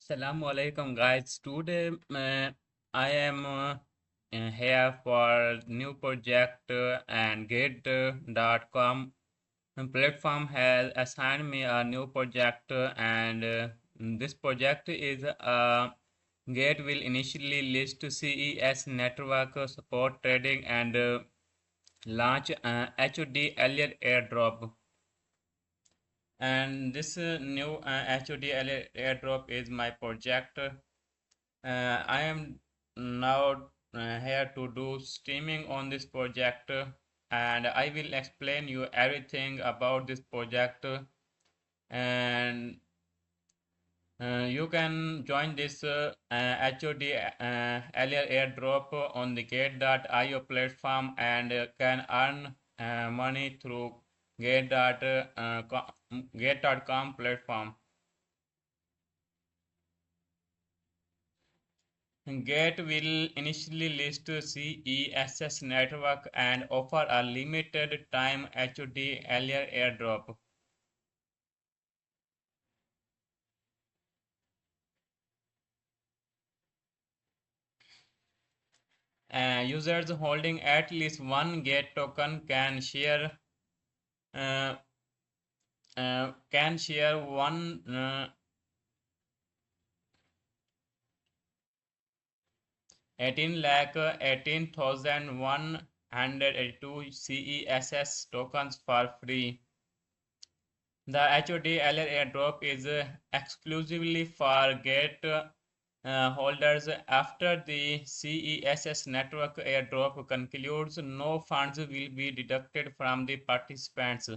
Assalamu alaikum guys. Today I am here for new project and Gate.com platform has assigned me a new project and this project is Gate will initially list CES network support trading and launch HOD Elliott airdrop. And this new HOD airdrop is my project. I am now here to do streaming on this project and I will explain you everything about this project and you can join this HOD earlier airdrop on the Gate.io platform and can earn money through Gate.com platform. Gate will initially list CESS network and offer a limited time HOD earlier airdrop. Users holding at least one Gate token uh, can share one 18 lakh 18,182 CESS tokens for free. The HOD LR airdrop is exclusively for Gate holders. After the CESS network airdrop concludes, no funds will be deducted from the participants.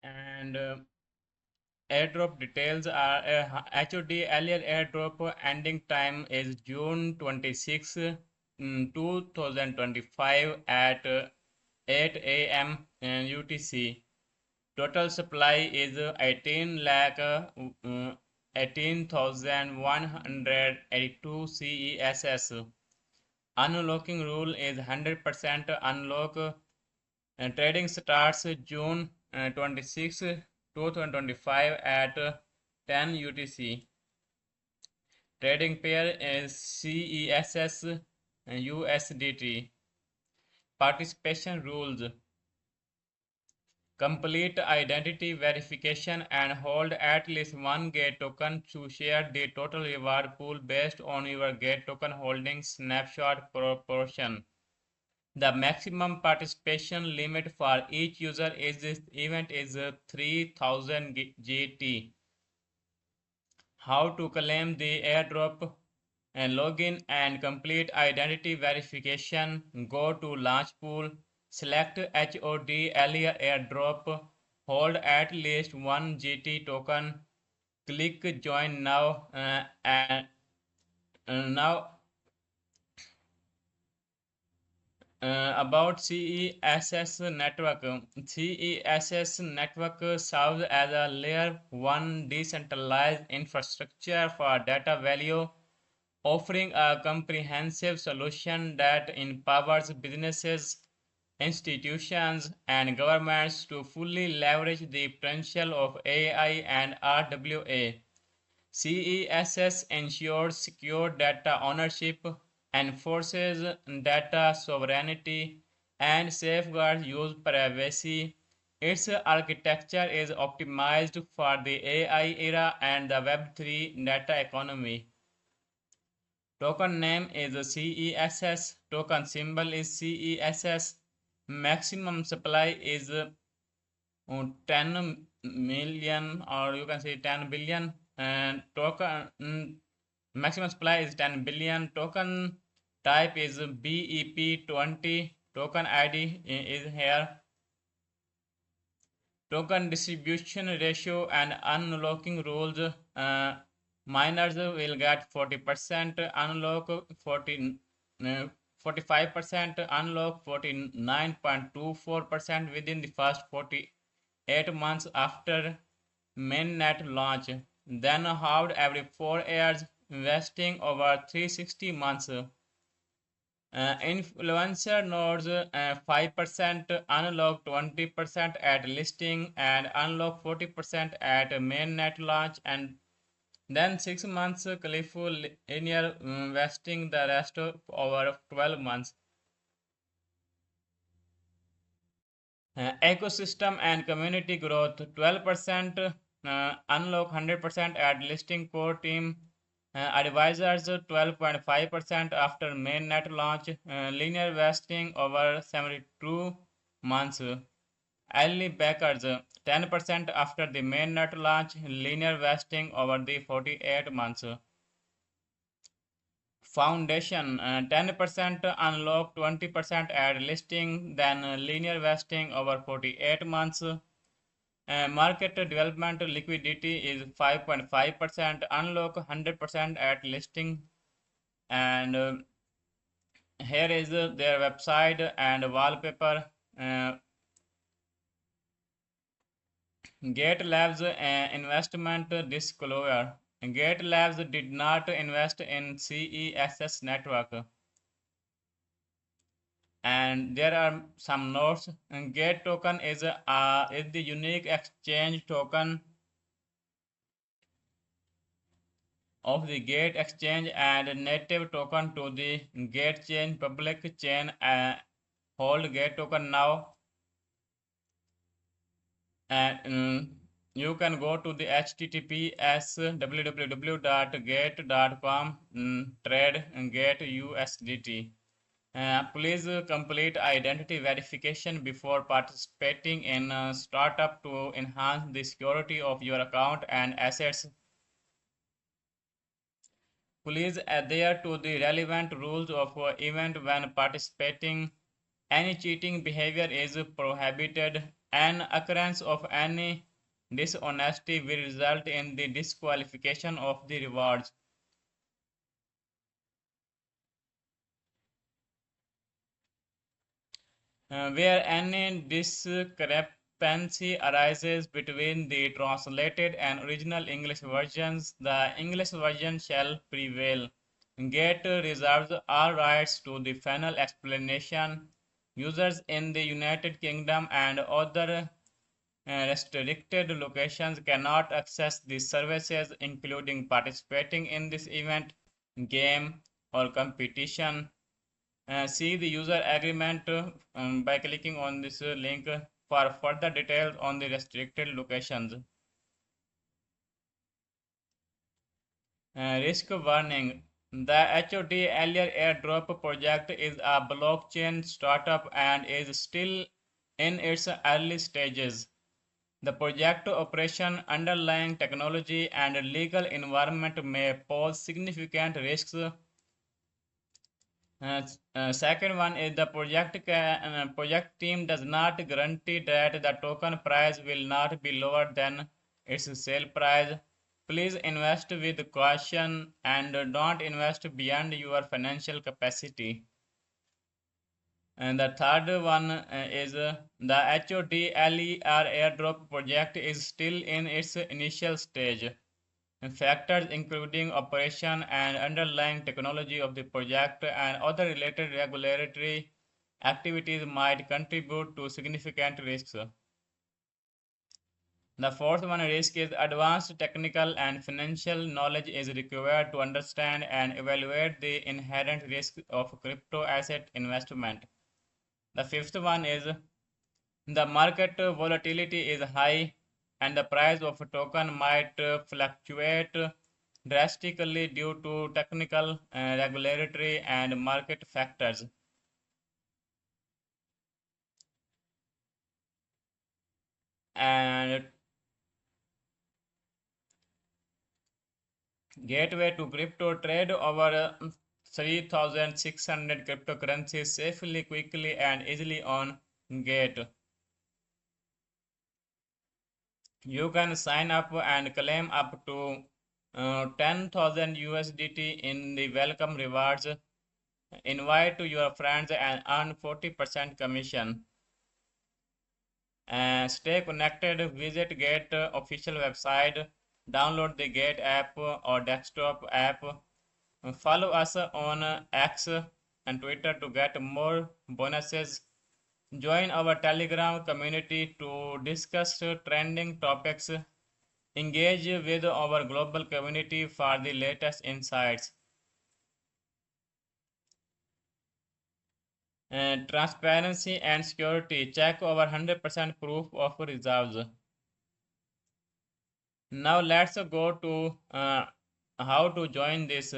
And airdrop details are HOD earlier airdrop ending time is June 26, 2025 at 8 a.m. UTC. Total supply is 18 lakh 18,182 CESS. Unlocking rule is 100% unlock. Trading starts June 26, 2025 at 10 UTC. Trading pair is CESS USDT. Participation rules. Complete identity verification and hold at least one Gate token to share the total reward pool based on your Gate token holding snapshot proportion. The maximum participation limit for each user in this event is 3000 GT. How to claim the airdrop? And login and complete identity verification. Go to launch pool, select HOD earlier airdrop, hold at least one GT token, click join now and now about CESS network. CESS network serves as a layer 1 decentralized infrastructure for data value, offering a comprehensive solution that empowers businesses, institutions, and governments to fully leverage the potential of AI and RWA. CESS ensures secure data ownership, enforces data sovereignty, and safeguards user privacy. Its architecture is optimized for the AI era and the Web3 data economy. Token name is CESS. Token symbol is CESS. Maximum supply is 10 million, or you can say 10 billion, and token maximum supply is 10 billion. Token type is BEP20. Token ID is here. token distribution ratio and unlocking rules. Miners will get 40%, unlock 45%, unlock 49.24% within the first 48 months after mainnet launch, then halved every 4 years, investing over 360 months. Influencer nodes 5%, unlock 20% at listing, and unlock 40% at mainnet launch, and then 6 months cliff linear vesting, the rest over 12 months. Ecosystem and community growth 12%, unlock 100% at listing core team. Advisors 12.5% after mainnet launch, linear vesting over 72 months. Early backers 10% after the mainnet launch, linear vesting over the 48 months. Foundation 10% unlock, 20% at listing, then linear vesting over 48 months. Market development liquidity is 5.5%, unlock 100% at listing, and here is their website and wallpaper. Gate Labs investment disclosure. Gate Labs did not invest in CESS network. And there are some notes. Gate token is the unique exchange token of the Gate exchange and native token to the Gate chain. Public chain hold Gate token now. And you can go to the https www.gate.com, trade Gate USDT. Please complete identity verification before participating in a startup to enhance the security of your account and assets. Please adhere to the relevant rules of event when participating. Any cheating behavior is prohibited. An occurrence of any dishonesty will result in the disqualification of the rewards. Where any discrepancy arises between the translated and original English versions, the English version shall prevail. Gate reserves all rights to the final explanation. Users in the United Kingdom and other restricted locations cannot access these services, including participating in this event, game, or competition. See the user agreement by clicking on this link for further details on the restricted locations. Risk warning. The HOD Allier airdrop project is a blockchain startup and is still in its early stages. The project operation, underlying technology, and legal environment may pose significant risks. Second one is the project team does not guarantee that the token price will not be lower than its sale price. Please invest with caution and don't invest beyond your financial capacity. And the third one is the HOD LER airdrop project is still in its initial stage. Factors including operation and underlying technology of the project and other related regulatory activities might contribute to significant risks. The fourth one risk is advanced technical and financial knowledge is required to understand and evaluate the inherent risk of crypto asset investment. The fifth one is the market volatility is high and the price of a token might fluctuate drastically due to technical, regulatory, and market factors. And gateway to crypto trade over 3,600 cryptocurrencies safely, quickly, and easily on Gate. You can sign up and claim up to 10,000 USDT in the welcome rewards. Invite to your friends and earn 40% commission. Stay connected. Visit Gate official website. Download the Gate app or desktop app. Follow us on X and Twitter to get more bonuses. Join our Telegram community to discuss trending topics. Engage with our global community for the latest insights. Transparency and security. Check over 100% proof of reserves. Now let's go to how to join this.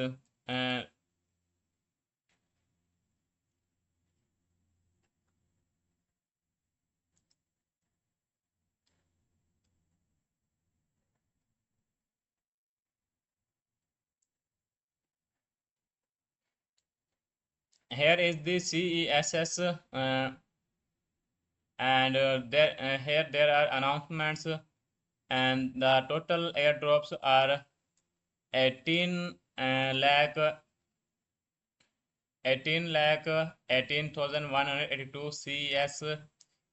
Here is the CESS, and here there are announcements, and the total airdrops are 18 lakh 18 lakh 18,182 CES.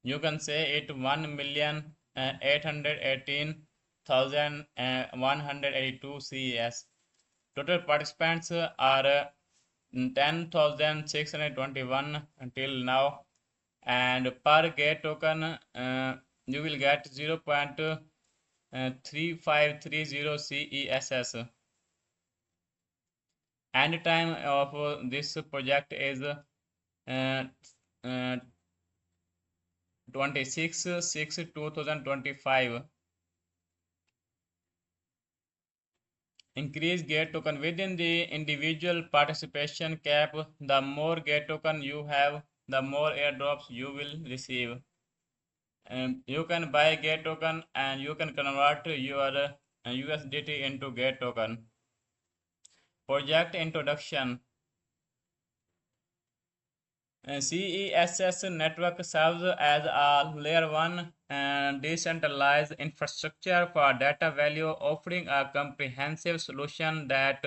You can say it 1,818,182 CES. Total participants are 10,621 until now, and per gate token you will get 0.3530 CESS. End time of this project is uh, uh, 26/6/2025. Increase gate token within the individual participation cap. The more gate token you have, the more airdrops you will receive. You can buy gate token and you can convert your USDT into gate token. Project introduction. CESS network serves as a layer 1 decentralized infrastructure for data value, offering a comprehensive solution that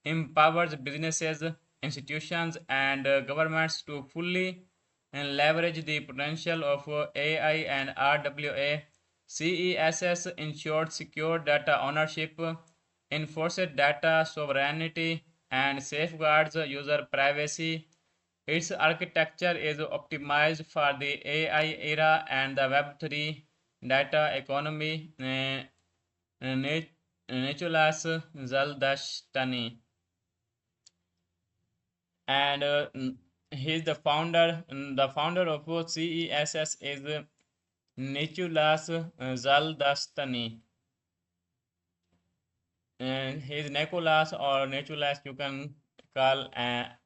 empowers businesses, institutions, and governments to fully leverage the potential of AI and RWA. CESS ensures secure data ownership, enforces data sovereignty, and safeguards user privacy. Its architecture is optimized for the AI era and the Web3 data economy. Nicholas Zaldashtani, and he's the founder. The founder of CESS is Nicholas Zaldashtani, and he's Nicholas or Nicholas. You can call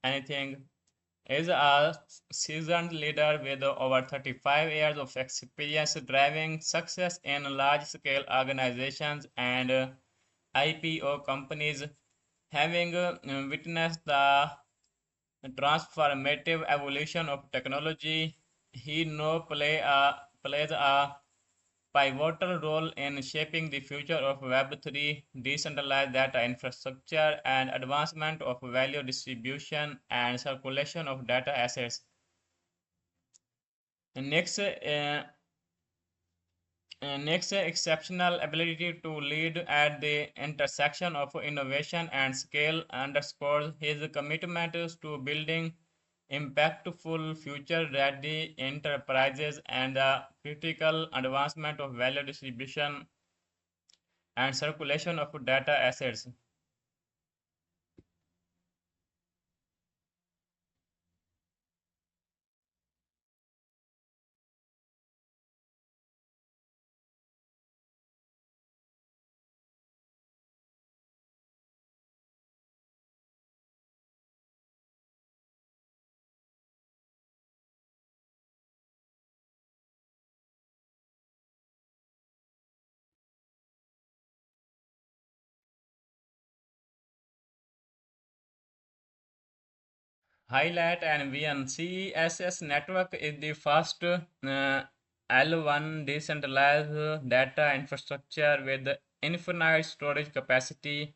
anything. Is a seasoned leader with over 35 years of experience driving success in large-scale organizations and IPO companies. Having witnessed the transformative evolution of technology, he now plays a pivotal role in shaping the future of Web3, decentralized data infrastructure, and advancement of value distribution and circulation of data assets. Next, next, exceptional ability to lead at the intersection of innovation and scale underscores his commitment to building impactful future-ready enterprises and the critical advancement of value distribution and circulation of data assets. Highlight and VN CESS network is the first L1 decentralized data infrastructure with infinite storage capacity,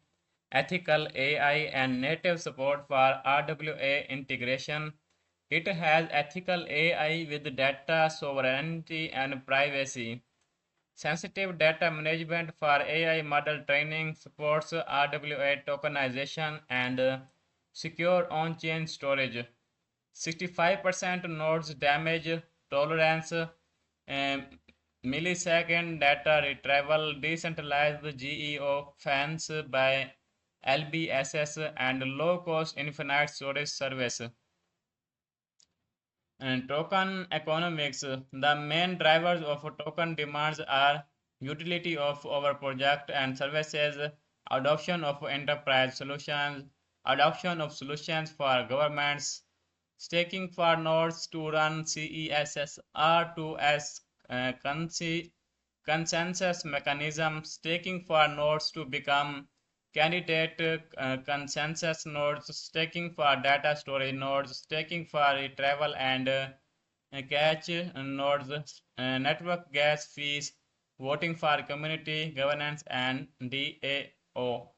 ethical AI, and native support for RWA integration. It has ethical AI with data sovereignty and privacy. Sensitive data management for AI model training, supports RWA tokenization, and secure on-chain storage. 65% nodes damage tolerance, millisecond data retrieval, decentralized GEO fans by LBSS, and low-cost infinite storage service. And token economics. The main drivers of token demands are utility of our project and services, adoption of enterprise solutions, adoption of solutions for governments, staking for nodes to run CESS R2S consensus mechanism, staking for nodes to become candidate consensus nodes, staking for data storage nodes, staking for retrieval and cache nodes, network gas fees, voting for community governance, and DAO.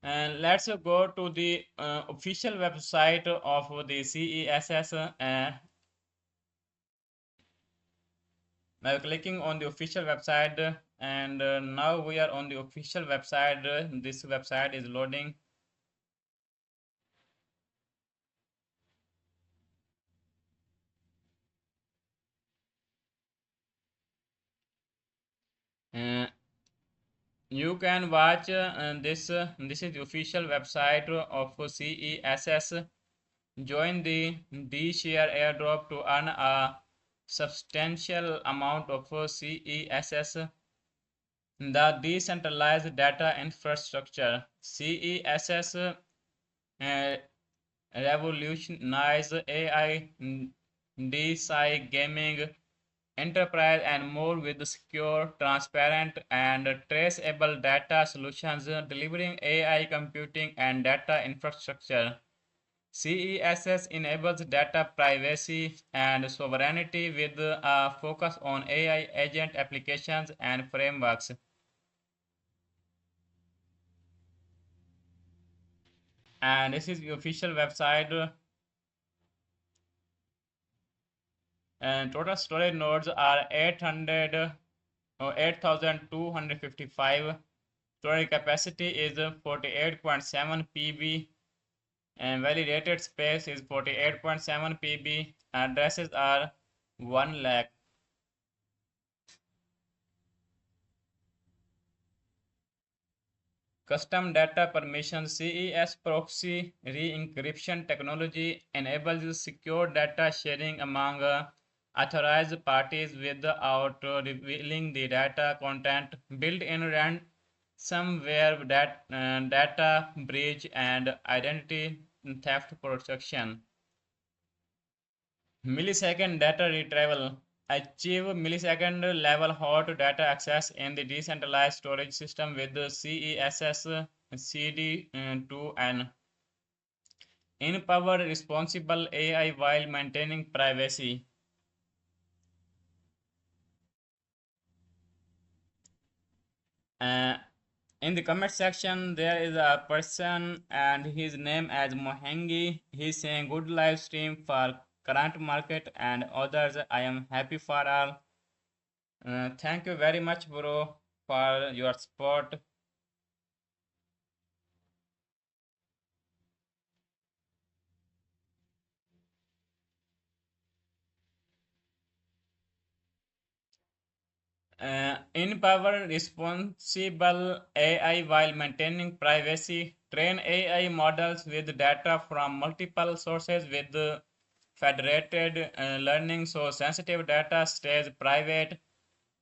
And let's go to the official website of the CESS. By clicking on the official website, and now we are on the official website. This website is loading. Uh, you can watch this is the official website of CESS. Join the D-Share airdrop to earn a substantial amount of CESS. The decentralized data infrastructure. CESS revolutionize AI, DeSci gaming, enterprise, and more with secure, transparent, and traceable data solutions, delivering AI computing and data infrastructure. CESS enables data privacy and sovereignty with a focus on AI agent applications and frameworks. And this is the official website. And total storage nodes are 800 or 8255. Storage capacity is 48.7 PB, and validated space is 48.7 PB. Addresses are 1 lakh. Custom data permission. CES proxy re-encryption technology enables secure data sharing among authorized parties without revealing the data content. Built-in ransomware, data breach, and identity theft protection. Millisecond data retrieval. Achieve millisecond level hot data access in the decentralized storage system with the CESS CD2N. Empower responsible AI while maintaining privacy. Uh, in the comment section, there is a person and his name as Mohangi. He's saying good live stream for current market and others. I am happy for all. Thank you very much, bro, for your support. Empower responsible AI while maintaining privacy. Train AI models with data from multiple sources with federated learning so sensitive data stays private.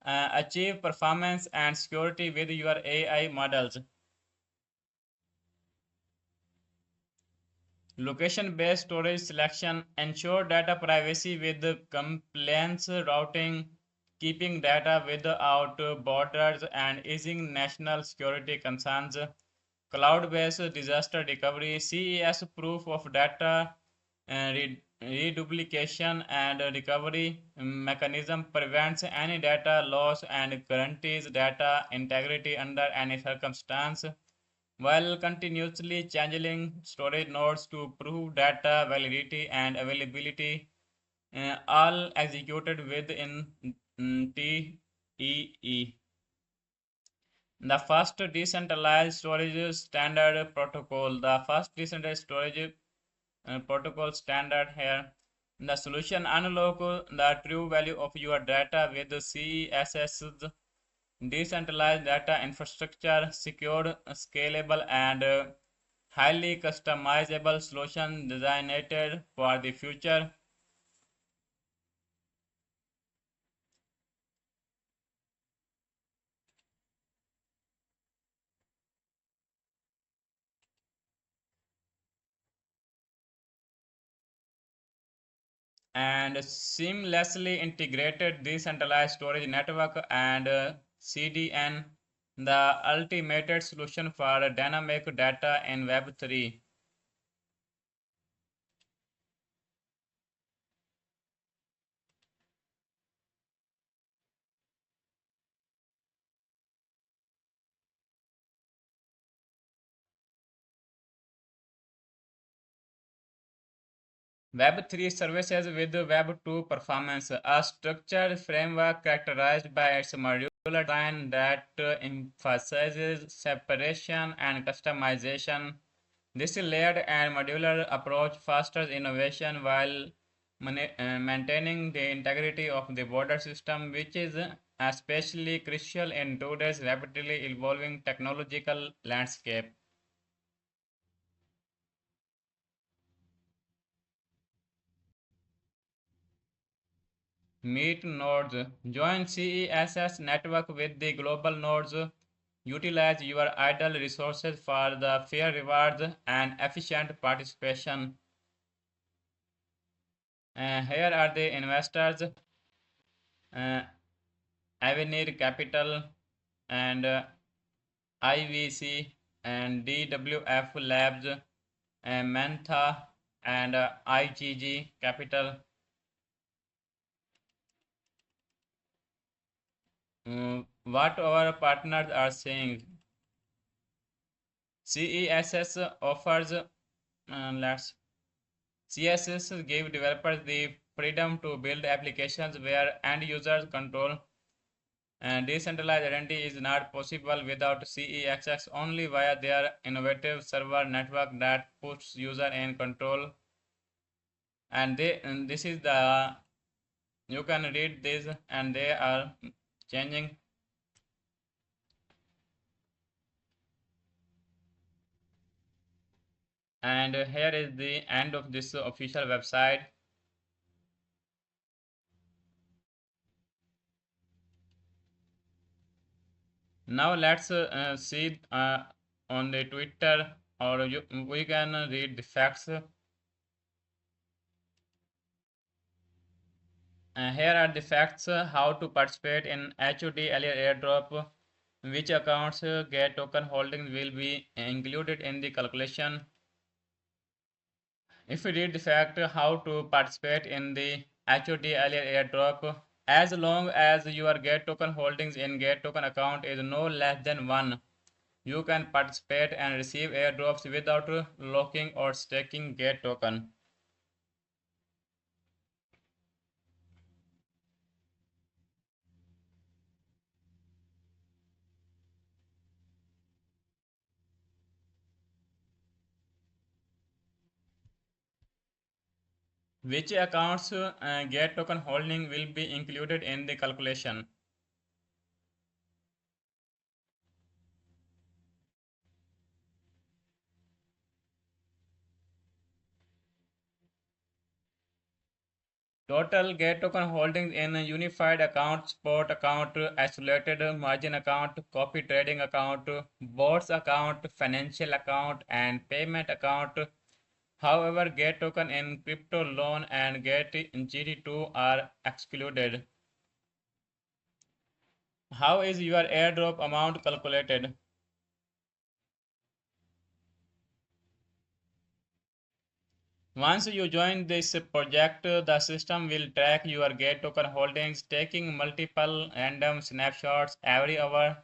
Achieve performance and security with your AI models. Location-based storage selection. Ensure data privacy with compliance routing, keeping data without borders, and easing national security concerns. Cloud-based disaster recovery. CES proof of data Reduplication and recovery mechanism prevents any data loss and guarantees data integrity under any circumstance, while continuously changing storage nodes to prove data validity and availability, all executed within TEE. The first decentralized storage standard protocol. The first decentralized storage protocol standard here. The solution unlock the true value of your data with CESS decentralized data infrastructure, secured, scalable, and highly customizable solution designed for the future. And seamlessly integrated decentralized storage network and CDN, the ultimate solution for dynamic data in Web3. Web3 services with Web2 performance, a structured framework characterized by its modular design that emphasizes separation and customization. This layered and modular approach fosters innovation while maintaining the integrity of the border system, which is especially crucial in today's rapidly evolving technological landscape. Meet nodes. Join CESS network with the global nodes. Utilize your idle resources for the fair rewards and efficient participation. Here are the investors: uh, Avenir Capital and IVC and DWF Labs, Mantha and IGG Capital. What our partners are saying. CESS offers let's CSS give developers the freedom to build applications where end users control, and decentralized identity is not possible without CESS only via their innovative server network that puts user in control. And this is the, you can read this, and they are changing. And here is the end of this official website. Now let's see on the Twitter, or we can read the facts. Here are the facts: how to participate in HOD airdrop, which accounts get token holdings will be included in the calculation. If we read the fact how to participate in the HOD airdrop, as long as your get token holdings in get token account is no less than 1, you can participate and receive airdrops without locking or staking get token. Which accounts get token holding will be included in the calculation. Total get token holdings in a unified account, spot account, isolated margin account, copy trading account, bots account, financial account, and payment account. However, get token in crypto loan and get GD2 are excluded. How is your airdrop amount calculated? Once you join this project, the system will track your Gate token holdings, taking multiple random snapshots every hour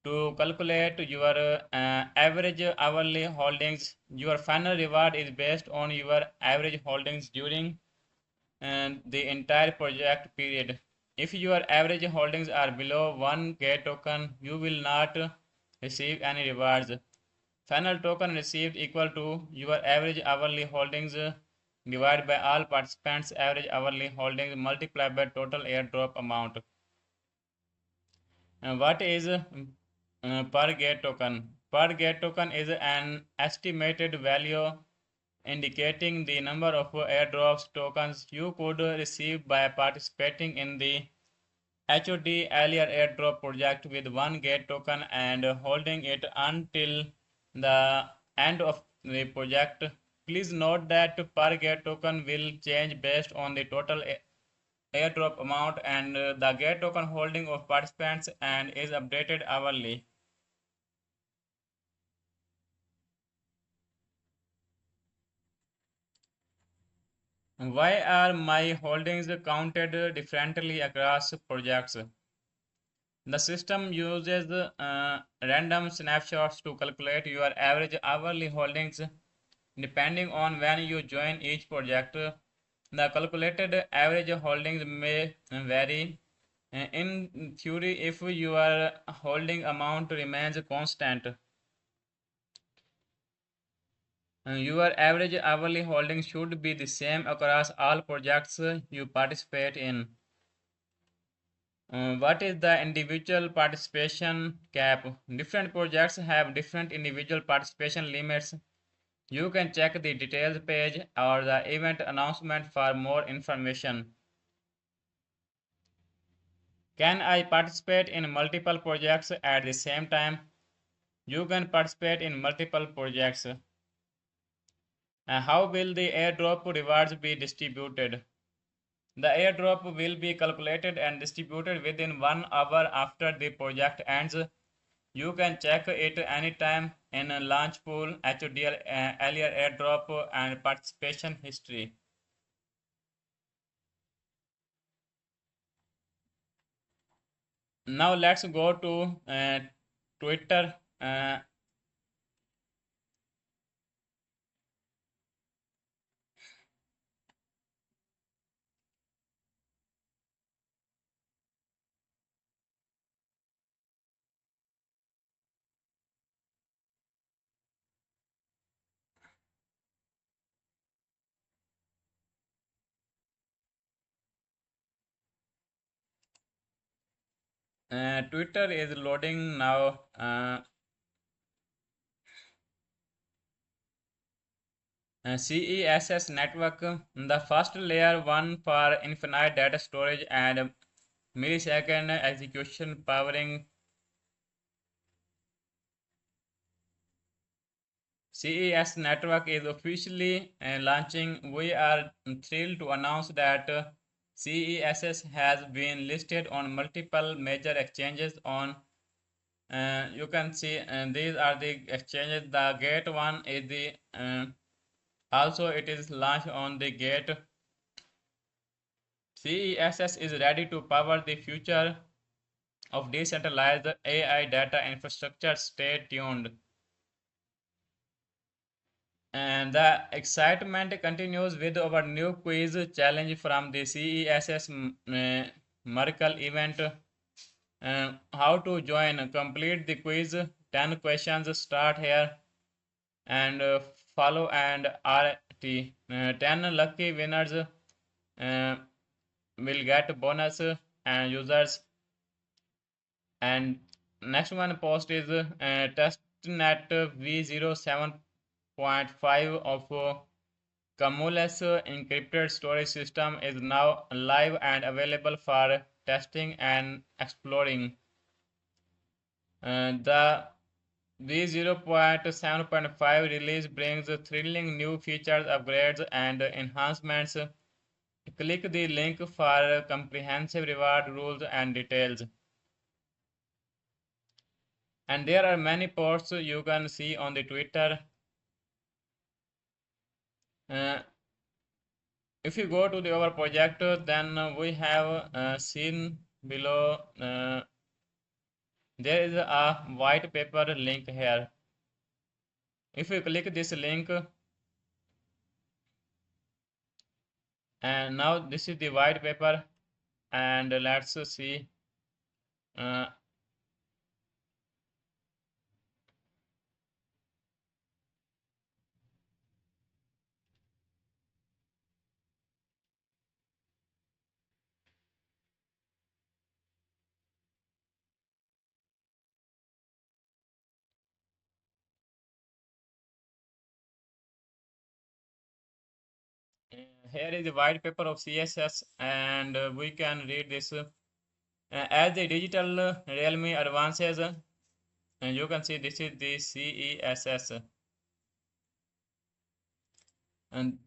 to calculate your average hourly holdings. Your final reward is based on your average holdings during the entire project period. If your average holdings are below 1 Gate token, you will not receive any rewards. Final token received equal to your average hourly holdings divided by all participants' average hourly holdings multiplied by total airdrop amount. What is per Gate token? Per Gate token is an estimated value indicating the number of airdrops tokens you could receive by participating in the HOD Aliyar airdrop project with 1 Gate token and holding it until the end of the project. Please note that per Gate token will change based on the total airdrop amount and the Gate token holding of participants and is updated hourly. Why are my holdings counted differently across projects? The system uses random snapshots to calculate your average hourly holdings depending on when you join each project. The calculated average holdings may vary. In theory, if your holding amount remains constant, your average hourly holdings should be the same across all projects you participate in. What is the individual participation cap? Different projects have different individual participation limits. You can check the details page or the event announcement for more information. Can I participate in multiple projects at the same time? You can participate in multiple projects. How will the airdrop rewards be distributed? The airdrop will be calculated and distributed within 1 hour after the project ends. You can check it anytime in Launchpool, HDL, Aliyar airdrop, and participation history. Now let's go to Twitter. Twitter is loading now. CESS network, the first layer 1 for infinite data storage and millisecond execution powering. CES network is officially launching. We are thrilled to announce that CESS has been listed on multiple major exchanges on you can see these are the exchanges. The Gate one is the also it is launched on the Gate. CESS is ready to power the future of decentralized AI data infrastructure. Stay tuned. And the excitement continues with our new quiz challenge from the CESS Merkle event. How to join? Complete the quiz. 10 questions start here and follow and RT. 10 lucky winners will get bonus and users. And next one post is testnet v07.5 of Cumulus encrypted storage system is now live and available for testing and exploring. The v0.7.5 release brings thrilling new features, upgrades, and enhancements. Click the link for comprehensive reward rules and details. And there are many posts you can see on the Twitter. Uh, if you go to our project, then we have seen below there is a white paper link here. If you click this link, and now this is the white paper, and let's see. Uh, Here is the white paper of CSS, and we can read this. As the digital realm advances, you can see this is the CESS, and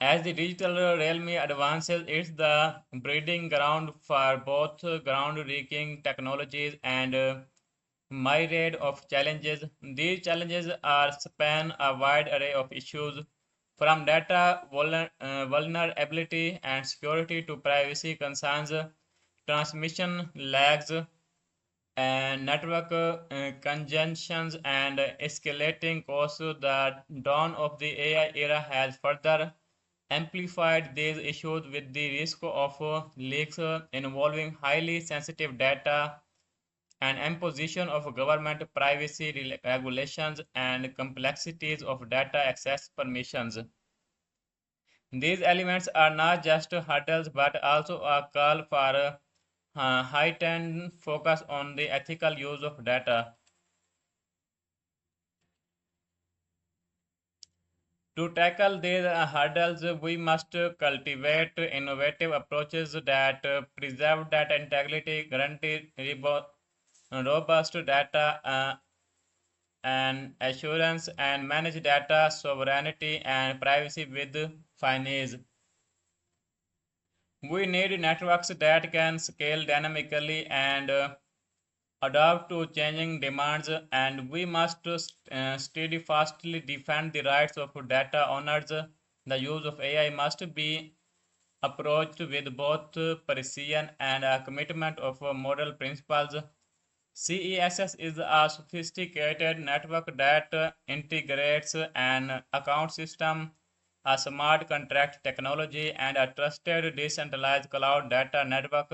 as the digital realm advances, it's the breeding ground for both groundbreaking technologies and myriad of challenges. These challenges are span a wide array of issues, from data vulnerability and security to privacy concerns, transmission lags, and network congestions and escalating costs. The dawn of the AI era has further amplified these issues with the risk of leaks involving highly sensitive data and imposition of government privacy regulations and complexities of data access permissions. These elements are not just hurdles but also a call for heightened focus on the ethical use of data. To tackle these hurdles, we must cultivate innovative approaches that preserve data integrity, guarantee robust data and assurance, and manage data sovereignty and privacy with finesse. We need networks that can scale dynamically and adapt to changing demands, and we must steadfastly defend the rights of data owners. The use of AI must be approached with both precision and a commitment of moral principles. CESS is a sophisticated network that integrates an account system, a smart contract technology, and a trusted decentralized cloud data network.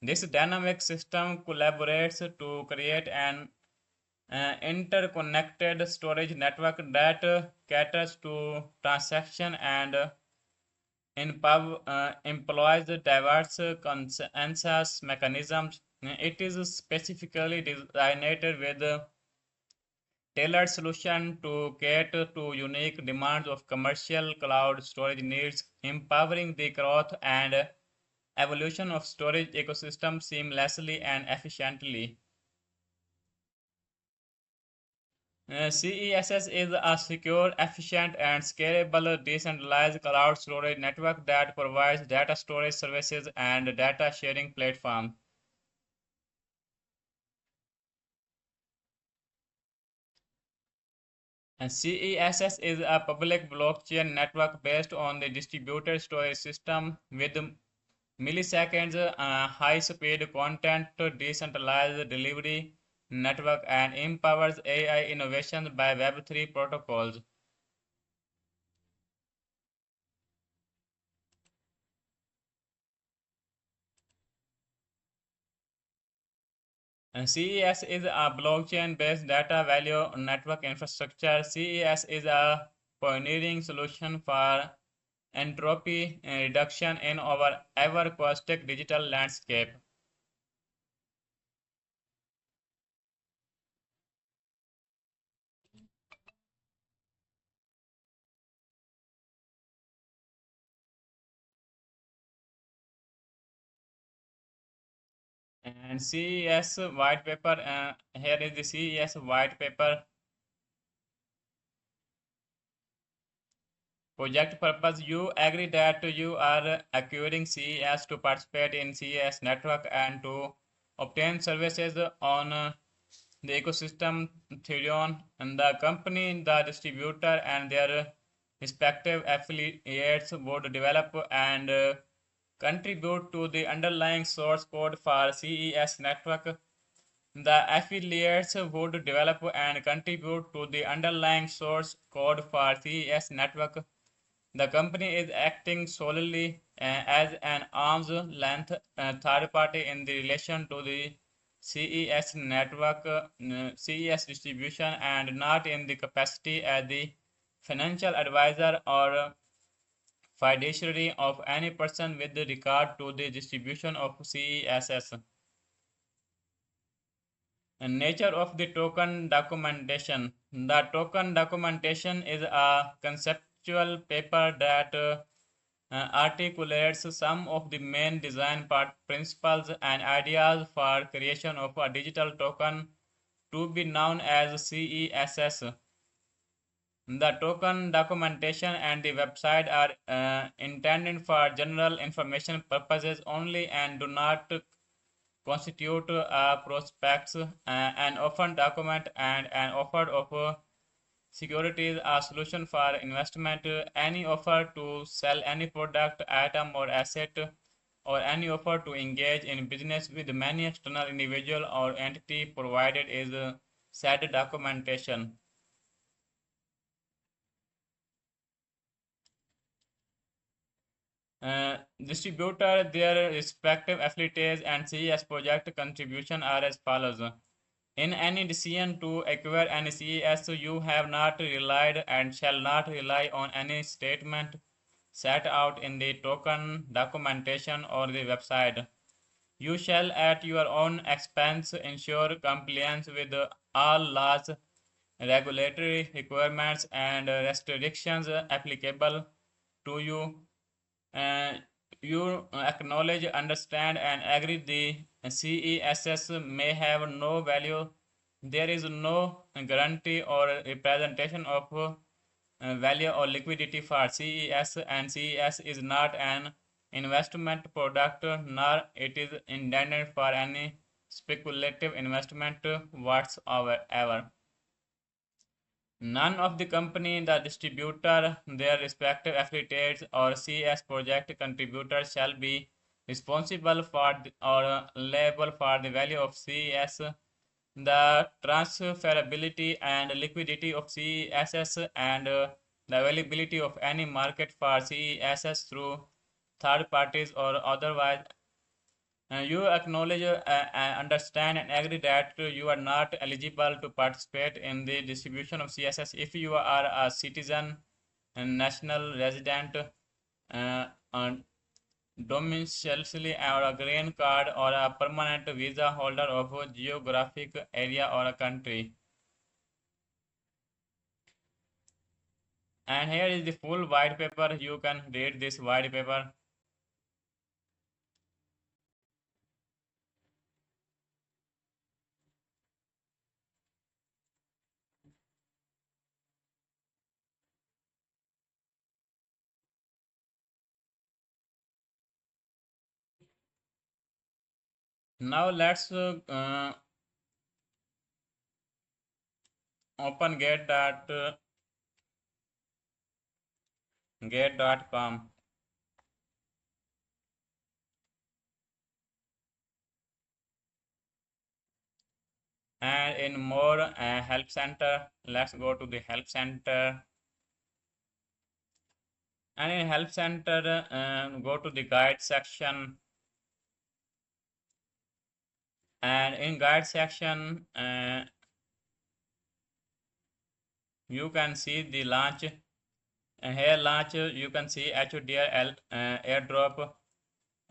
This dynamic system collaborates to create an interconnected storage network that caters to transaction and employs diverse consensus mechanisms. It is specifically designed with tailored solution to cater to unique demands of commercial cloud storage needs, empowering the growth and evolution of storage ecosystem seamlessly and efficiently. CESS is a secure, efficient, and scalable decentralized cloud storage network that provides data storage services and data sharing platform. And CESS is a public blockchain network based on the distributed storage system with milliseconds high-speed content decentralized delivery network and empowers AI innovations by Web3 protocols. And CES is a blockchain-based data value network infrastructure. CES is a pioneering solution for entropy reduction in our ever-caustic digital landscape. And CES white paper, here is the CES white paper. Project purpose, you agree that you are acquiring CES to participate in CES network and to obtain services on the ecosystem Therion and the company, the distributor, and their respective affiliates would develop and contribute to the underlying source code for CES network. The affiliates would develop and contribute to the underlying source code for CES network. The company is acting solely as an arm's length third party in the relation to the CES network, CES distribution, and not in the capacity as the financial advisor or fiduciary of any person with regard to the distribution of CESS. And nature of the token documentation. The token documentation is a conceptual paper that articulates some of the main design principles and ideas for creation of a digital token to be known as CESS. The token documentation and the website are intended for general information purposes only and do not constitute a prospectus, an offer document, and an offer of securities, a solution for investment, any offer to sell any product, item, or asset, or any offer to engage in business with many external individual or entity provided is said documentation. Distributor, their respective affiliates, and CES project contribution are as follows. In any decision to acquire any CES, you have not relied and shall not rely on any statement set out in the token documentation or the website. You shall at your own expense ensure compliance with all laws, regulatory requirements, and restrictions applicable to you. uh, you acknowledge, understand, and agree the CESS may have no value. There is no guarantee or representation of value or liquidity for CES, and CES is not an investment product, nor it is intended for any speculative investment whatsoever. None of the company, the distributor, their respective affiliates, or CS project contributors shall be responsible for or liable for the value of CES, the transferability and liquidity of CESS, and the availability of any market for CESS through third parties or otherwise. You acknowledge, understand, and agree that you are not eligible to participate in the distribution of CSS if you are a citizen, a national resident, on domiciliary or a green card, or a permanent visa holder of a geographic area or a country. And here is the full white paper. You can read this white paper. Now let's open gate.com. And in more help center, let's go to the help center. And in help center, go to the guide section. And in guide section, you can see the launch. And here launch, you can see HDR airdrop.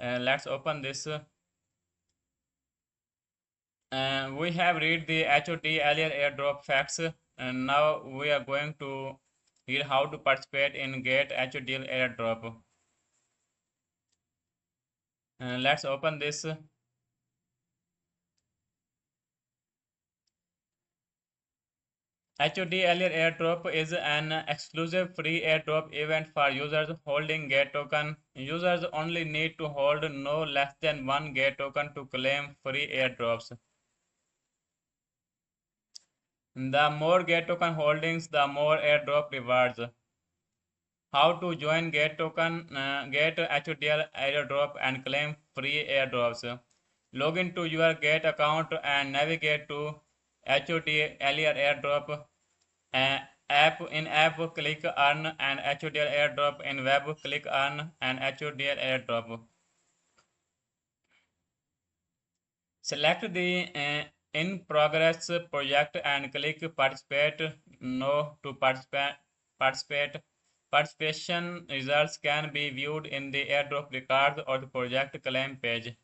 Let's open this. We have read the HOD earlier airdrop facts, and now we are going to read how to participate in Get HODL airdrop. Let's open this. HODLR airdrop is an exclusive free airdrop event for users holding GATE token. Users only need to hold no less than one GATE token to claim free airdrops. The more GATE token holdings, the more airdrop rewards. How to join Get token, Get HODL airdrop and claim free airdrops. Log into your Get account and navigate to HODL airdrop app. In app, click earn and HODL airdrop. In web, click earn and HODL airdrop. Select the in progress project and click participate. No to participate. Participation results can be viewed in the airdrop records or the project claim page.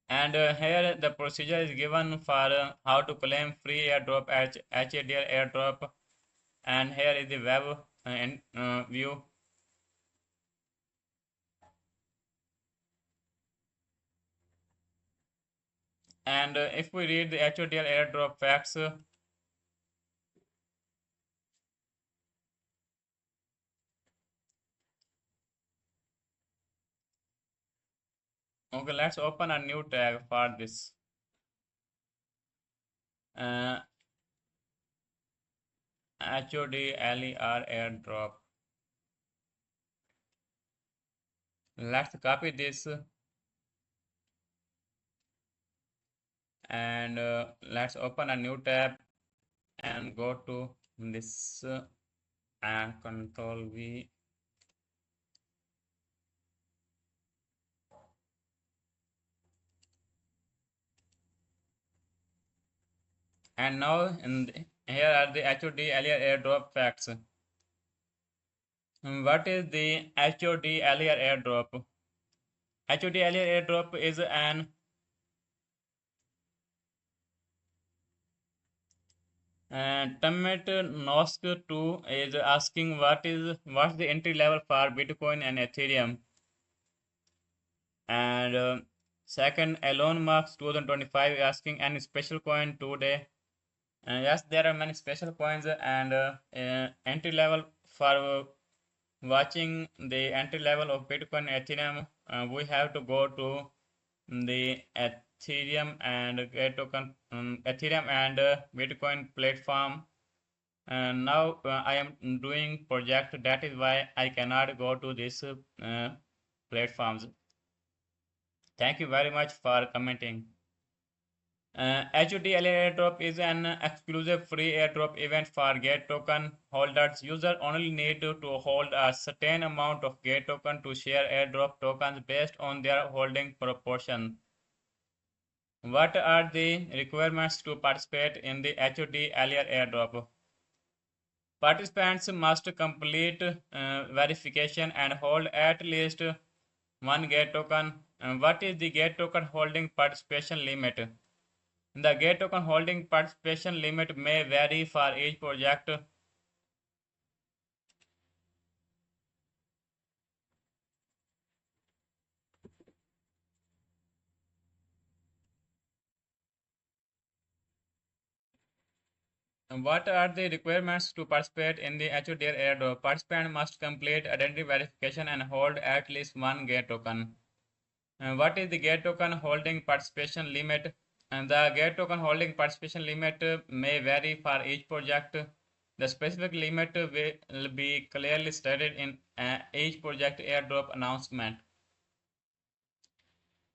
And here the procedure is given for how to claim free airdrop at HADL airdrop. And here is the web view. And if we read the HODL airdrop facts, okay, let's open a new tag for this. HODLER airdrop. Let's copy this and let's open a new tab and go to this and Control V. And now here are the HODLER airdrop facts. What is the HODLER airdrop? HODLER airdrop is an Tammet Nosk 2 is asking what's the entry level for Bitcoin and Ethereum. And second, Elon Musk 2025 asking any special coin today. Yes, there are many special coins and entry level for watching the entry level of Bitcoin Ethereum. We have to go to the Ethereum and get token Ethereum and Bitcoin platform. And now I am doing project, that is why I cannot go to these platforms. Thank you very much for commenting. HODL airdrop is an exclusive free airdrop event for Get token holders. Users only need to hold a certain amount of Get token to share airdrop tokens based on their holding proportion. What are the requirements to participate in the HODL airdrop? Participants must complete verification and hold at least one Get token. What is the Get token holding participation limit? The Get token holding participation limit may vary for each project. What are the requirements to participate in the HODL airdrop? Participant must complete identity verification and hold at least one Get token. What is the Get token holding participation limit? And the Get token holding participation limit may vary for each project. The specific limit will be clearly stated in each project airdrop announcement.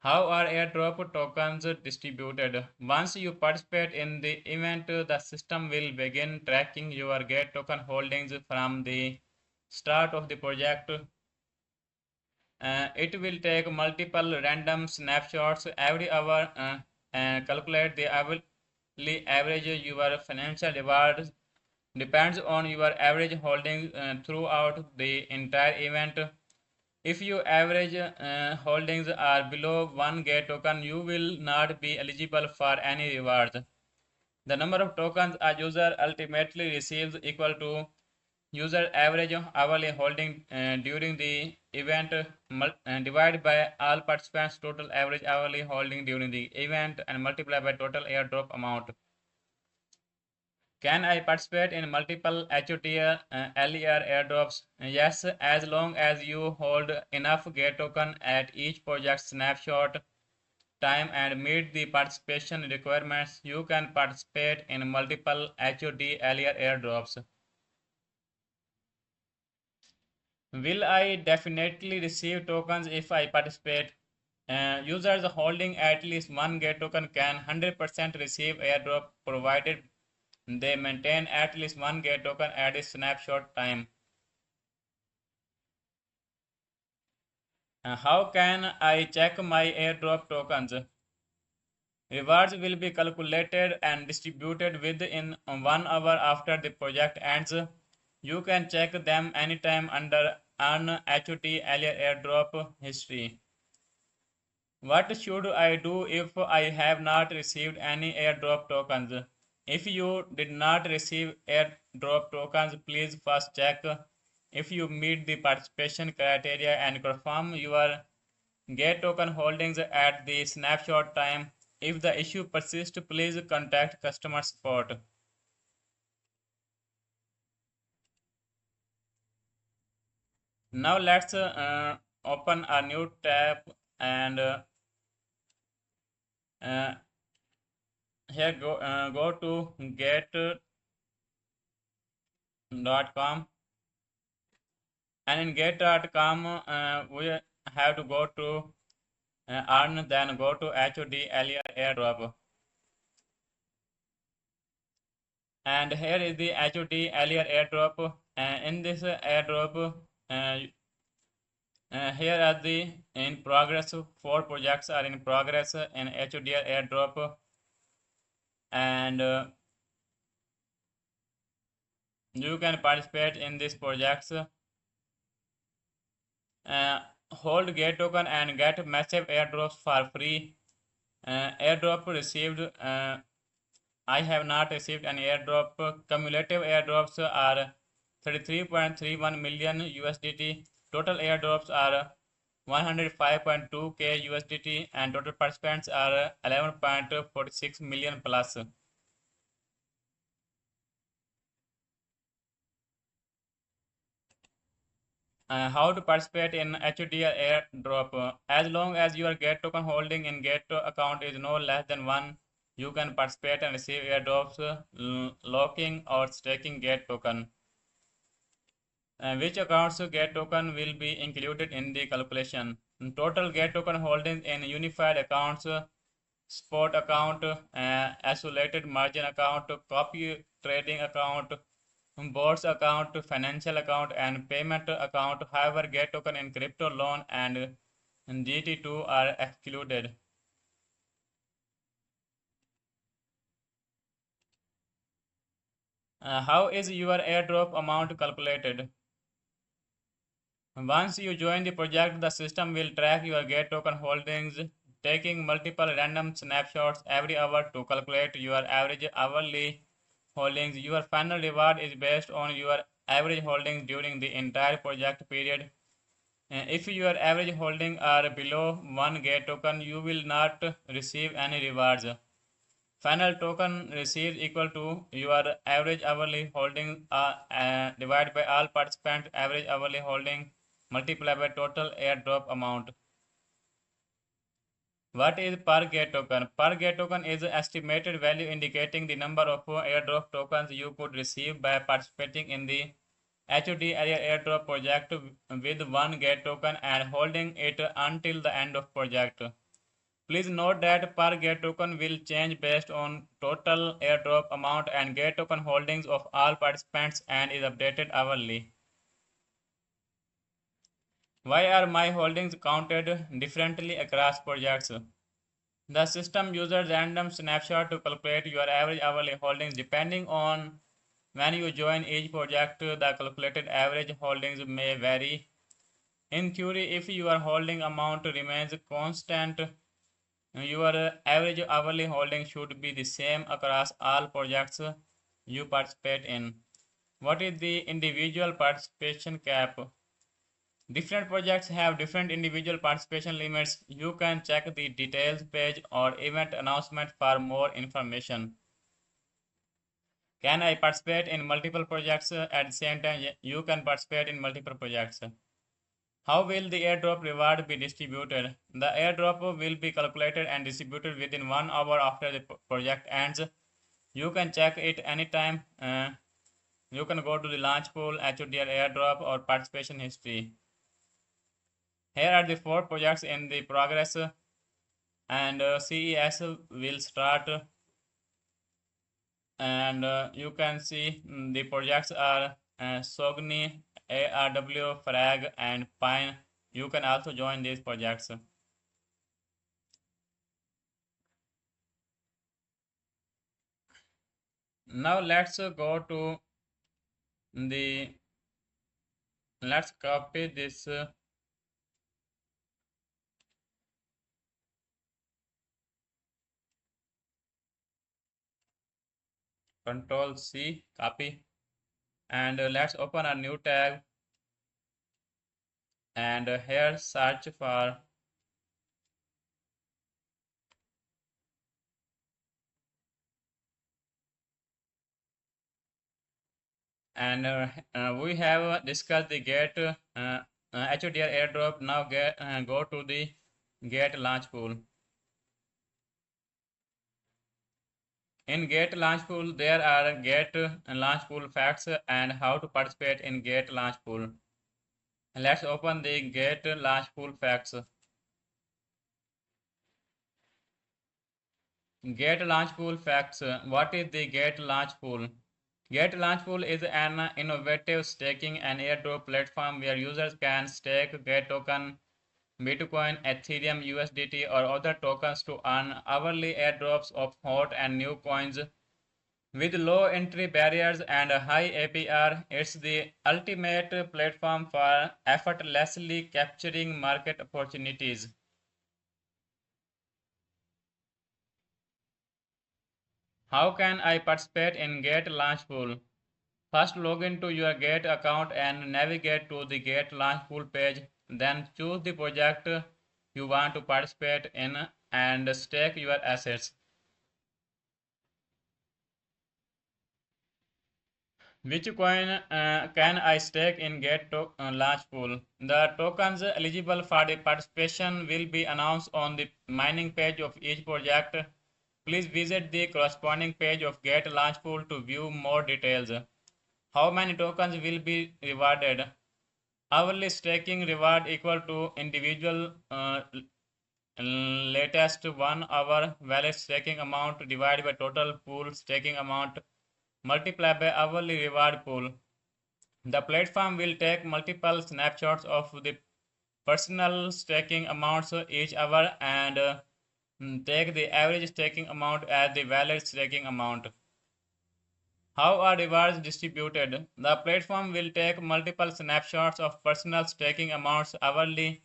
How are airdrop tokens distributed? Once you participate in the event, the system will begin tracking your Get token holdings from the start of the project. It will take multiple random snapshots every hour and calculate the hourly average. Your financial reward depends on your average holdings throughout the entire event. If your average holdings are below one Get token, you will not be eligible for any rewards. The number of tokens a user ultimately receives equal to user average hourly holding during the event divided by all participants' total average hourly holding during the event and multiply by total airdrop amount. Can I participate in multiple HODL LER airdrops? Yes, as long as you hold enough Get token at each project snapshot. time and meet the participation requirements, you can participate in multiple HOD earlier airdrops. Will I definitely receive tokens if I participate? Users holding at least one GET token can 100% receive airdrop provided they maintain at least one GET token at a snapshot time. How can I check my airdrop tokens? Rewards will be calculated and distributed within 1 hour after the project ends. You can check them anytime under Earn HOT earlier airdrop history. What should I do if I have not received any airdrop tokens? If you did not receive airdrop tokens, please first check if you meet the participation criteria and confirm your GET token holdings at the snapshot time. If the issue persists, please contact customer support. Now let's open a new tab and uh, here go to get.com, and in get.com we have to go to earn, then go to HOD earlier airdrop, and here is the HOD earlier airdrop. In this airdrop, here are the in progress. 4 projects are in progress in HODL airdrop, and you can participate in these projects. Hold GET token and get massive airdrops for free. Airdrop received. I have not received any airdrop. Cumulative airdrops are 33.31 million USDT. Total airdrops are 105.2k USDT, and total participants are 11.46 million plus. How to participate in HDL airdrop? As long as your GET token holding in GET account is no less than 1, you can participate and receive airdrops, locking or staking GET token. Which accounts GET token will be included in the calculation? Total GET token holdings in unified accounts, spot account, isolated margin account, copy trading account, boards account, financial account, and payment account. However, GET token in crypto loan and GT2 are excluded. How is your airdrop amount calculated? Once you join the project, the system will track your GET token holdings, taking multiple random snapshots every hour to calculate your average hourly holdings. Your final reward is based on your average holdings during the entire project period. If your average holdings are below 1 GET token, you will not receive any rewards. Final token received equal to your average hourly holding divided by all participants' average hourly holding multiplied by total airdrop amount. What is per GET token? Per GET token is an estimated value indicating the number of airdrop tokens you could receive by participating in the HOD airdrop project with 1 GET token and holding it until the end of project. Please note that per GET token will change based on total airdrop amount and GET token holdings of all participants and is updated hourly. Why are my holdings counted differently across projects? The system uses random snapshot to calculate your average hourly holdings depending on when you join each project. The calculated average holdings may vary. In theory, if your holding amount remains constant, your average hourly holding should be the same across all projects you participate in. What is the individual participation cap? Different projects have different individual participation limits. You can check the details page or event announcement for more information. Can I participate in multiple projects at the same time? You can participate in multiple projects. How will the airdrop reward be distributed? The airdrop will be calculated and distributed within 1 hour after the project ends. You can check it anytime. You can go to the launch pool, HODL airdrop, or participation history. Here are the 4 projects in the progress, and CES will start. And you can see the projects are Sogni, ARW, Frag, and Pine. You can also join these projects. Now the let's copy this Control C, copy, and let's open a new tab, and here search for and we have discussed the get HODL airdrop. Now go to the get launch pool. In get launch pool, there are get launch pool facts and how to participate in get launch pool. Let's open the get launch pool facts. Get launch pool facts. What is the get launch pool? Get launch pool is an innovative staking and airdrop platform where users can stake Get token, Bitcoin, Ethereum, USDT, or other tokens to earn hourly airdrops of hot and new coins. With low entry barriers and a high APR, it's the ultimate platform for effortlessly capturing market opportunities. How can I participate in Get Launch Pool? First, log into your Get account and navigate to the Get Launch Pool page. Then choose the project you want to participate in and stake your assets. Which coin can I stake in Get Launch Pool? The tokens eligible for the participation will be announced on the mining page of each project. Please visit the corresponding page of Get Launch Pool to view more details. How many tokens will be rewarded? Hourly staking reward equal to individual latest 1 hour valid staking amount divided by total pool staking amount multiplied by hourly reward pool. The platform will take multiple snapshots of the personal staking amounts each hour and take the average staking amount as the valid staking amount. How are rewards distributed? The platform will take multiple snapshots of personal staking amounts hourly,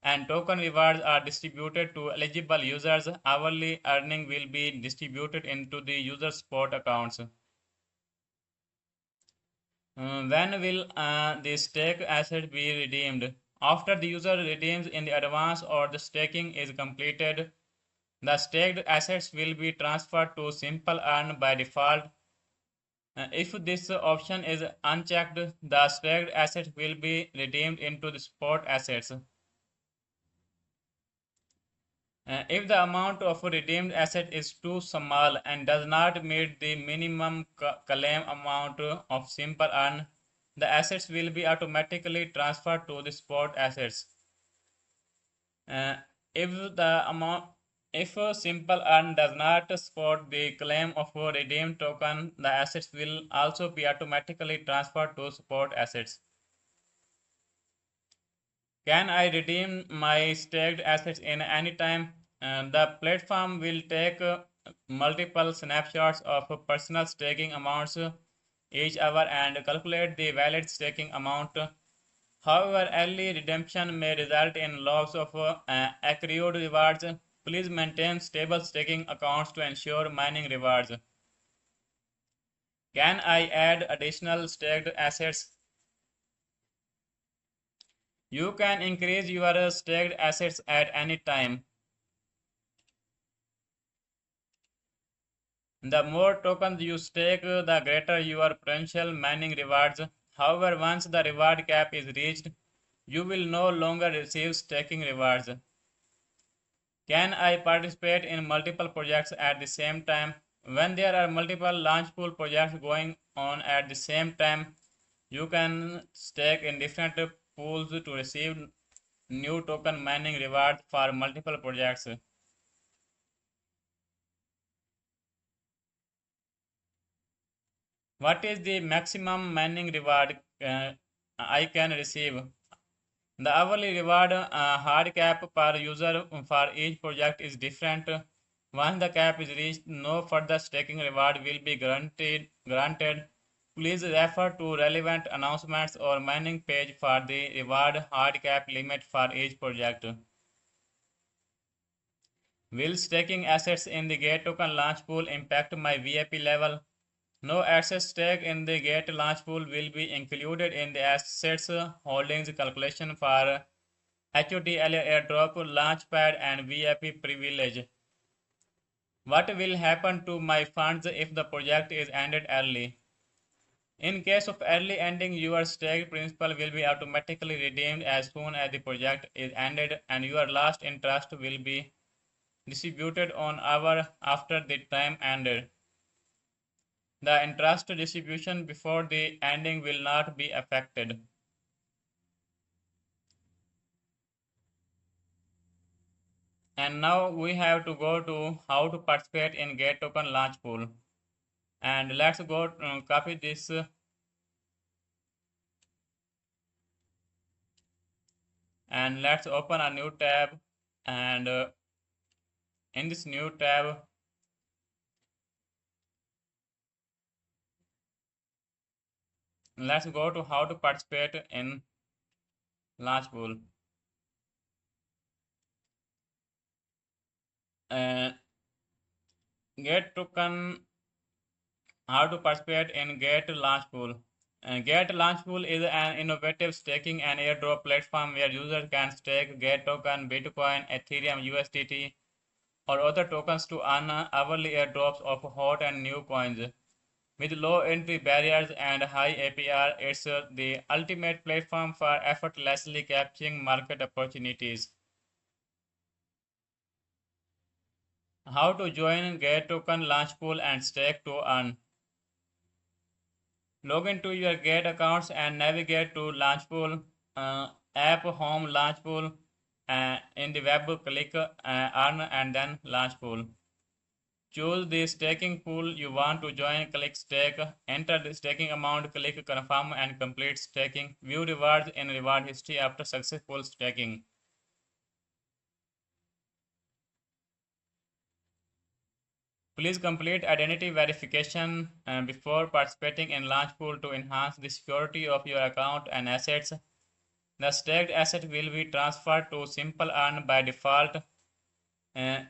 and token rewards are distributed to eligible users. Hourly earning will be distributed into the user support accounts. When will the stake asset be redeemed? After the user redeems in the advance or the staking is completed, the staked assets will be transferred to Simple Earn by default. If this option is unchecked, the staked assets will be redeemed into the support assets. If the amount of a redeemed asset is too small and does not meet the minimum claim amount of Simple Earn, the assets will be automatically transferred to the support assets. Uh, if the amount if a Simple Earn does not support the claim of a redeemed token, the assets will also be automatically transferred to support assets. Can I redeem my staked assets in any time? The platform will take multiple snapshots of personal staking amounts each hour and calculate the valid staking amount. However, early redemption may result in loss of accrued rewards. Please maintain stable staking accounts to ensure mining rewards. Can I add additional staked assets? You can increase your staked assets at any time. The more tokens you stake, the greater your potential mining rewards. However, once the reward cap is reached, You will no longer receive staking rewards. Can I participate in multiple projects at the same time? When there are multiple launch pool projects going on at the same time, you can stake in different pools to receive new token mining rewards for multiple projects. What is the maximum mining reward I can receive? The hourly reward hard cap per user for each project is different. Once the cap is reached, no further staking reward will be granted. Please refer to relevant announcements or mining page for the reward hard cap limit for each project. Will staking assets in the Gate token launch pool impact my VIP level? No assets stake in the Gate launch pool will be included in the assets holdings calculation for HOTL airdrop, launchpad, and VIP privilege. What will happen to my funds if the project is ended early? In case of early ending, your staked principal will be automatically redeemed as soon as the project is ended, and your last interest will be distributed on hour after the time ended. The interest distribution before the ending will not be affected. And now we have to go to how to participate in Gate token launch pool. And let's go copy this and let's open a new tab, and in this new tab let's go to how to participate in launch pool. uh, Gate token, how to participate in Gate launch pool. Gate launch pool is an innovative staking and airdrop platform where users can stake Gate token, Bitcoin, Ethereum, USDT, or other tokens to earn hourly airdrops of hot and new coins. With low entry barriers and high APR, it's the ultimate platform for effortlessly capturing market opportunities. How to join Gate token launch pool and stake to earn. Log into your Gate accounts and navigate to launch pool, app home launch pool. In the web, click earn and then launch pool. Choose the staking pool you want to join, click stake, enter the staking amount, click confirm and complete staking. View rewards in reward history after successful staking. Please complete identity verification before participating in launch pool to enhance the security of your account and assets. The staked asset will be transferred to Simple Earn by default. Uh,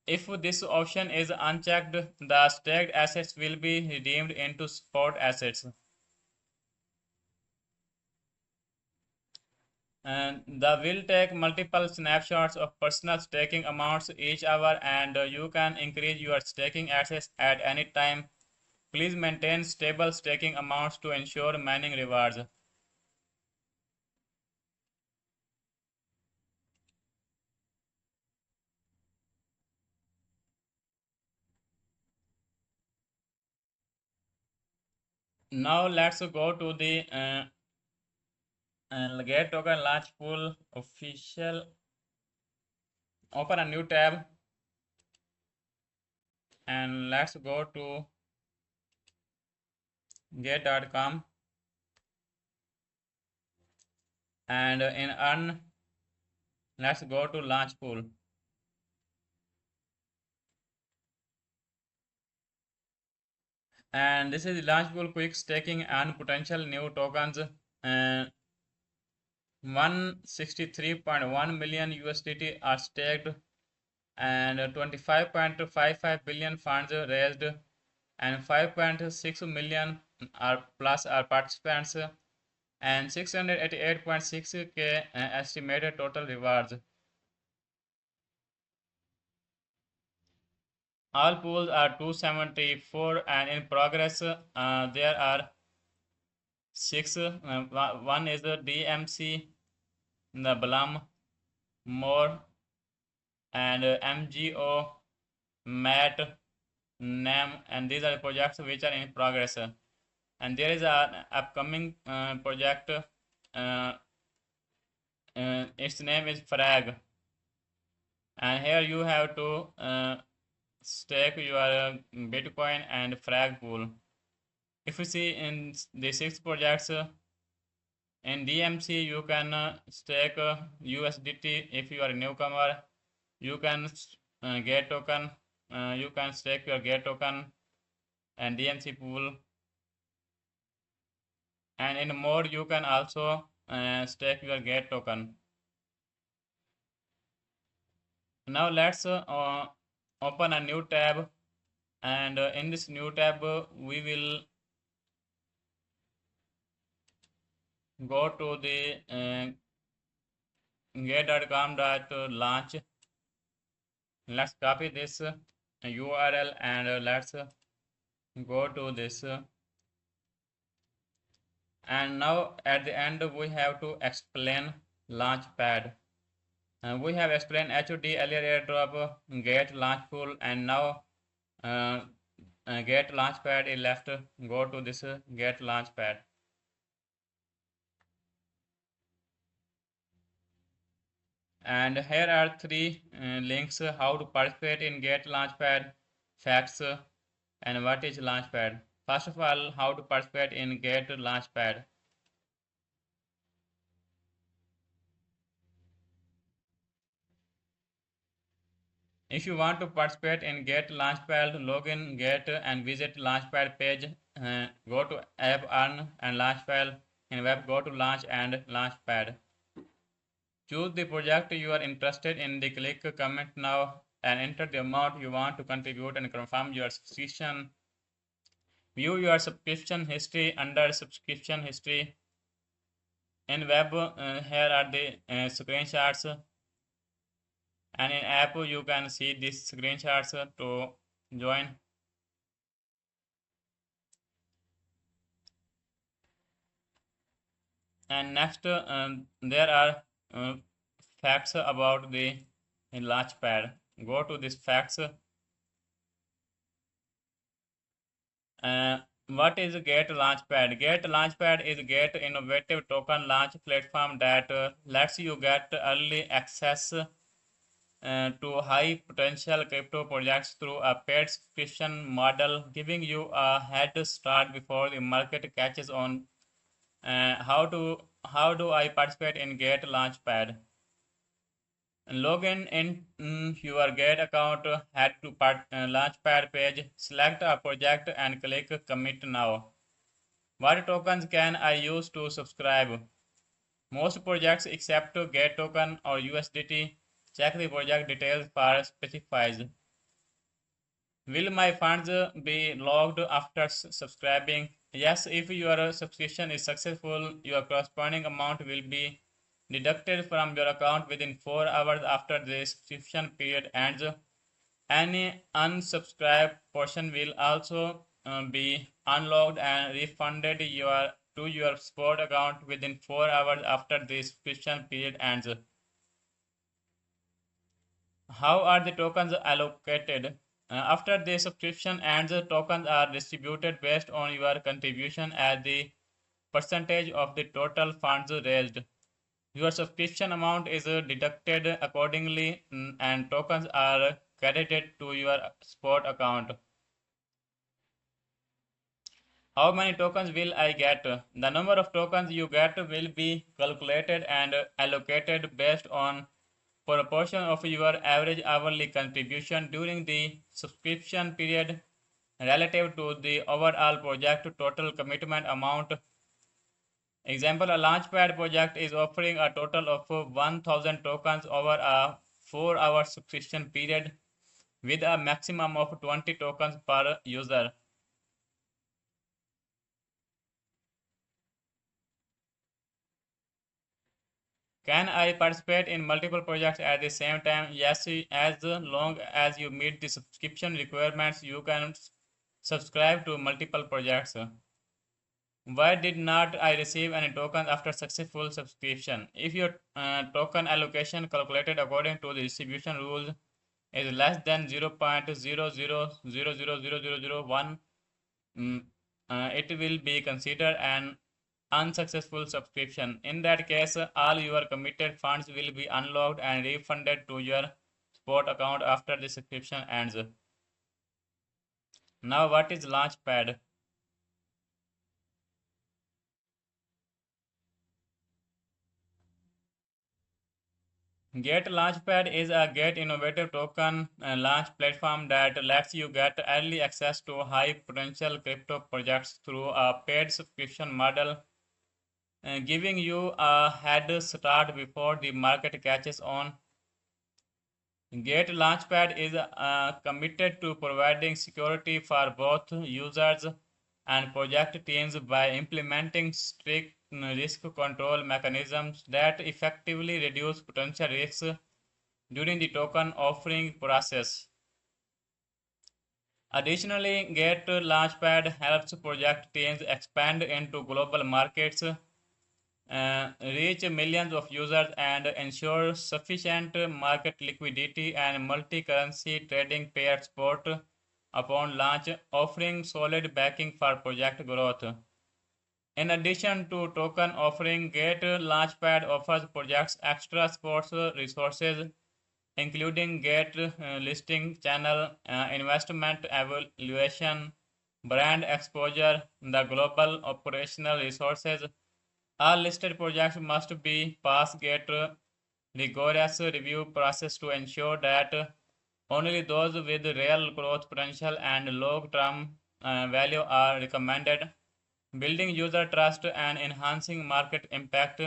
If this option is unchecked, the staked assets will be redeemed into spot assets. And the will take multiple snapshots of personal staking amounts each hour, and you can increase your staking assets at any time. Please maintain stable staking amounts to ensure mining rewards. Now let's go to the Gate token launch pool official. Open a new tab and let's go to gate.com, and in earn let's go to launch pool. And this is launch pool quick staking and potential new tokens. 163.1 million USDT are staked, and 25.55 billion funds raised, and 5.6 million are plus are participants, and 688.6k estimated total rewards. All pools are 274 and in progress. There are 6. One is the DMC, the Balam, More, and MGO, MAT, NAM, and these are the projects which are in progress. And there is an upcoming project. Its name is Frag, and here you have to stake your Bitcoin and Frag pool. If you see in the six projects in DMC, you can stake USDT. If you are a newcomer, you can get token. You can stake your get token and DMC pool. And in more, you can also stake your get token. Now let's open a new tab, and in this new tab we will go to the get.com.launch. Let's copy this URL and let's go to this. And now at the end we have to explain Launchpad. We have explained HOD, earlier airdrop, get launch pool, and now get Launchpad is left. Go to this get Launchpad. And here are three links how to participate in Get Launchpad, facts, and what is Launchpad. First of all, how to participate in Get Launchpad. If you want to participate in Get Launchpad, log in Get and visit Launchpad page. Go to App Earn and Launchpad. In Web, go to Launch and Launchpad. Choose the project you are interested in. Click comment now and enter the amount you want to contribute and confirm your subscription. View your subscription history under subscription history. In web, here are the screenshots, and in app you can see these screenshots to join. And next, there are facts about the Launchpad. Go to this facts. What is Get Launchpad? Get Launchpad is Get innovative token launch platform that lets you get early access to high potential crypto projects through a paid subscription model, giving you a head start before the market catches on. How do I participate in Get Launchpad? Log in your Get account, head to Launchpad page, select a project and click Commit Now. What tokens can I use to subscribe? Most projects accept Get token or USDT. Check the project details for specifies. Will my funds be logged after subscribing? Yes, if your subscription is successful, your corresponding amount will be deducted from your account within 4 hours after the subscription period ends. Any unsubscribed portion will also be unlocked and refunded to your support account within 4 hours after the subscription period ends. How are the tokens allocated? After the subscription ends, tokens are distributed based on your contribution as the percentage of the total funds raised. Your subscription amount is deducted accordingly, and tokens are credited to your support account. How many tokens will I get? The number of tokens you get will be calculated and allocated based on proportion of your average hourly contribution during the subscription period relative to the overall project total commitment amount. Example, a Launchpad project is offering a total of 1000 tokens over a 4-hour subscription period with a maximum of 20 tokens per user. Can I participate in multiple projects at the same time? Yes, as long as you meet the subscription requirements, you can subscribe to multiple projects. Why did not I receive any tokens after successful subscription? If your token allocation calculated according to the distribution rules is less than 0.00000001, it will be considered an unsuccessful subscription. In that case, all your committed funds will be unlocked and refunded to your spot account after the subscription ends. Now, what is Launchpad? Get Launchpad is a Get innovative token launch platform that lets you get early access to high potential crypto projects through a paid subscription model, giving you a head start before the market catches on. Get Launchpad is committed to providing security for both users and project teams by implementing strict risk control mechanisms that effectively reduce potential risks during the token offering process. Additionally, Get Launchpad helps project teams expand into global markets, reach millions of users, and ensure sufficient market liquidity and multi-currency trading pair support upon launch, offering solid backing for project growth. In addition to token offering, Get Launchpad offers projects extra support resources, including Get listing channel, investment evaluation, brand exposure, the global operational resources. All listed projects must be pass Get rigorous review process to ensure that only those with real growth potential and long-term value are recommended. Building user trust and enhancing market impact.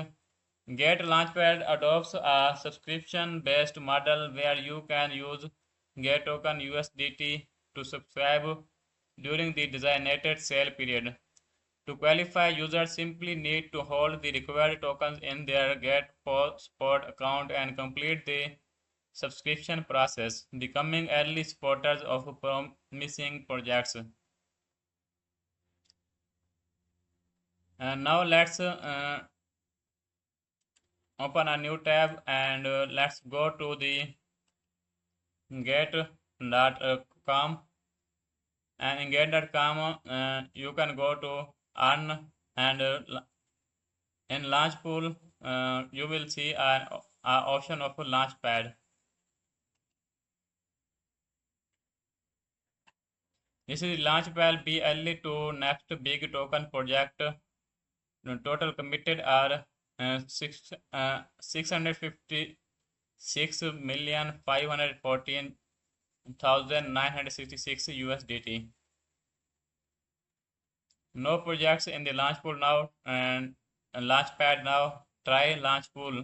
Get Launchpad adopts a subscription-based model where you can use Get token USDT to subscribe during the designated sale period. To qualify, users simply need to hold the required tokens in their Get Spot account and complete the subscription process, becoming early supporters of promising projects. And now let's open a new tab and let's go to the get.com, and in get.com you can go to earn, and in launch pool you will see an option of a launchpad. This is launchpad. Be early to next big token project. Total committed are 656,514,966 USDT. No projects in the launch pool now, and launchpad now. Try launch pool.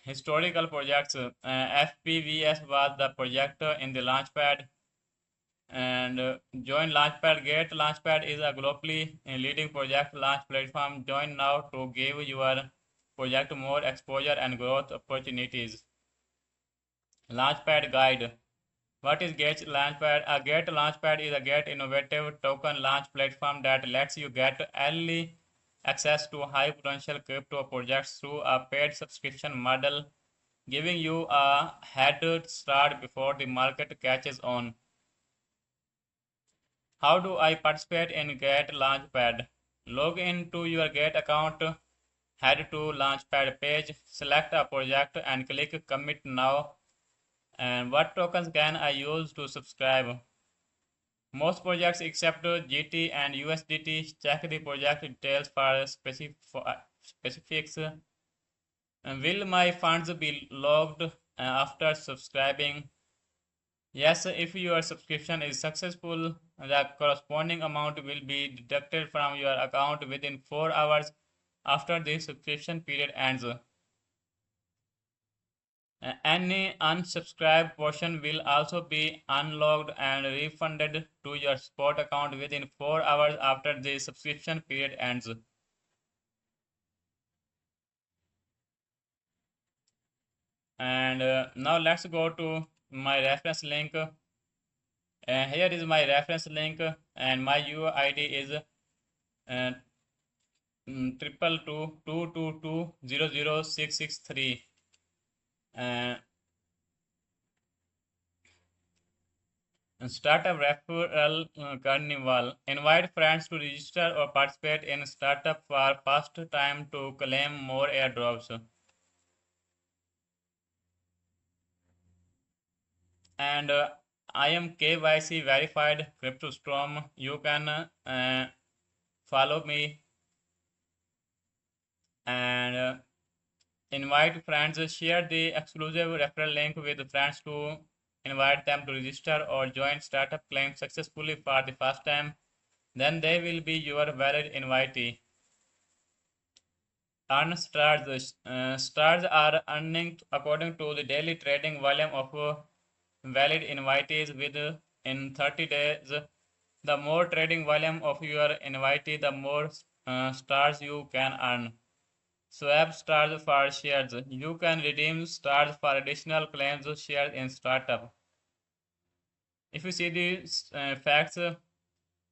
Historical projects. FPVS was the project in the launchpad, and join Launchpad. Get Launchpad is a globally leading project launch platform. Join now to give your project more exposure and growth opportunities. Launchpad guide. What is Get Launchpad? A Get Launchpad is a Get innovative token launch platform that lets you get early access to high potential crypto projects through a paid subscription model, giving you a head start before the market catches on. How do I participate in Get Launchpad? Log into your Get account, head to Launchpad page, select a project and click Commit Now. And what tokens can I use to subscribe? Most projects accept GT and USDT. Check the project details for specifics. Will my funds be logged after subscribing? Yes, if your subscription is successful, the corresponding amount will be deducted from your account within 4 hours after the subscription period ends. Any unsubscribed portion will also be unlocked and refunded to your spot account within 4 hours after the subscription period ends. And now let's go to my reference link. Here is my reference link, and my UID is uh, 222 222 00663. uh, Startup referral carnival. Invite friends to register or participate in startup for first time to claim more airdrops. And I am KYC verified CryptoStorm. You can follow me and invite friends. Share the exclusive referral link with friends to invite them to register or join startup claim successfully for the first time. Then they will be your valid invitee. Earn stars. Stars are earning according to the daily trading volume of valid invitees in 30 days. The more trading volume of your invitee, the more stars you can earn. Swap stars for shares. You can redeem stars for additional claims of shares in startup. If you see the facts,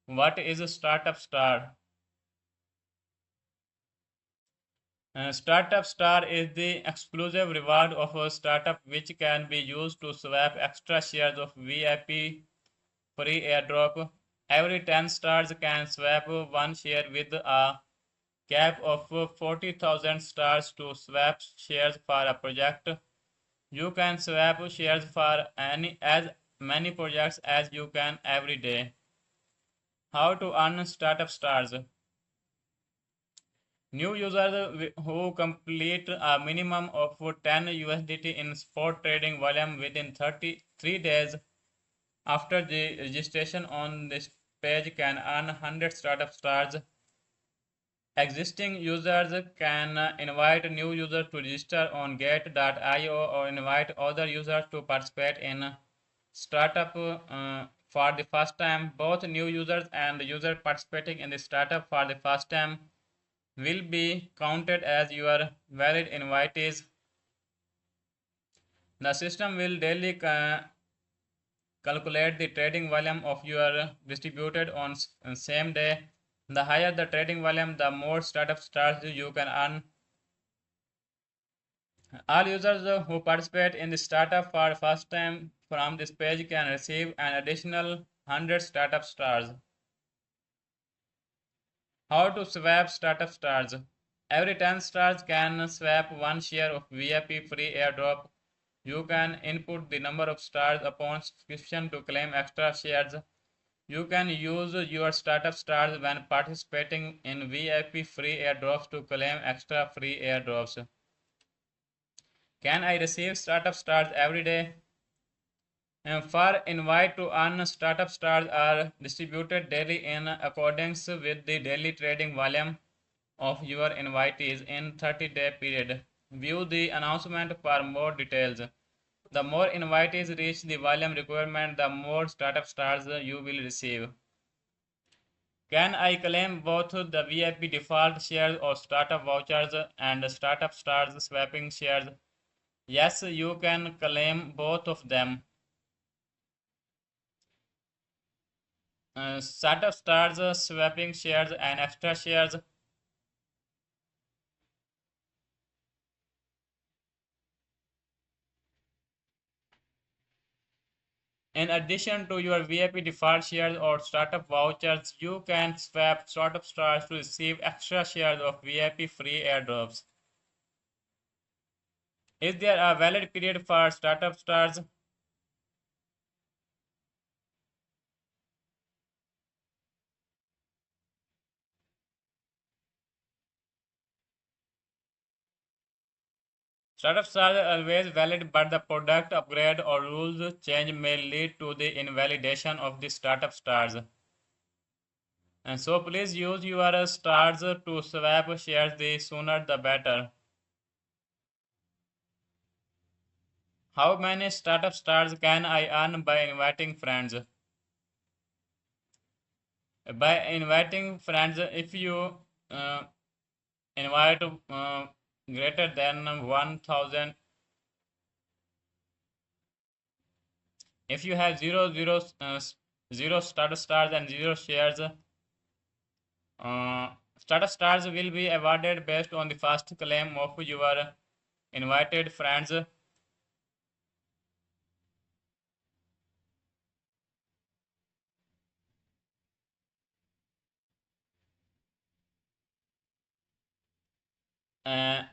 what is a startup star? Startup Star is the exclusive reward of a startup which can be used to swap extra shares of VIP free airdrop. Every 10 stars can swap one share with a cap of 40,000 stars to swap shares for a project. You can swap shares for as many projects as you can every day. How to earn startup stars? New users who complete a minimum of 10 USDT in spot trading volume within 33 days after the registration on this page can earn 100 startup stars. Existing users can invite new users to register on Gate.io or invite other users to participate in startup for the first time. Both new users and users participating in the startup for the first time will be counted as your valid invitees. The system will daily calculate the trading volume of your distributed on same day. The higher the trading volume, the more startup stars you can earn. All users who participate in the startup for the first time from this page can receive an additional 100 startup stars. How to swap startup stars? Every 10 stars can swap one share of VIP free airdrop. You can input the number of stars upon subscription to claim extra shares. You can use your startup stars when participating in VIP free airdrops to claim extra free airdrops. Can I receive startup stars every day? And for invite to earn startup stars are distributed daily in accordance with the daily trading volume of your invitees in 30-day period. View the announcement for more details. The more invitees reach the volume requirement, the more startup stars you will receive. Can I claim both the VIP default shares or startup vouchers and startup stars swapping shares? Yes, you can claim both of them. Startup stars swapping shares and extra shares. In addition to your VIP default shares or startup vouchers, you can swap startup stars to receive extra shares of VIP free airdrops. Is there a valid period for startup stars? Startup stars are always valid, but the product upgrade or rules change may lead to the invalidation of the startup stars. And so please use your stars to swap shares, the sooner the better. How many startup stars can I earn by inviting friends? By inviting friends, if you uh, invite greater than 1000, if you have zero starter stars and zero shares, Startup stars will be awarded based on the first claim of your invited friends.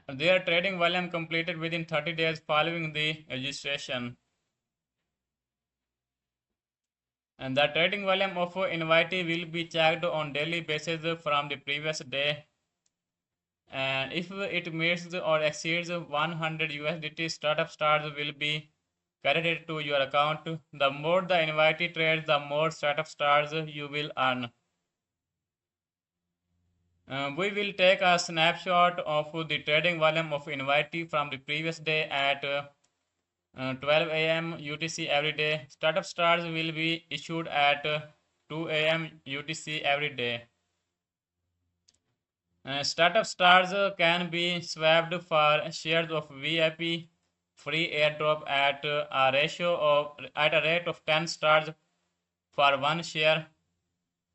Their trading volume completed within 30 days following the registration. And the trading volume of invitee will be checked on daily basis from the previous day. And if it meets or exceeds 100 USDT, startup stars will be credited to your account. The more the invitee trades, the more startup stars you will earn. We will take a snapshot of the trading volume of invitee from the previous day at 12 a.m. UTC every day. Startup stars will be issued at 2 a.m. UTC every day. Startup stars can be swapped for shares of VIP free airdrop at a rate of 10 stars for one share.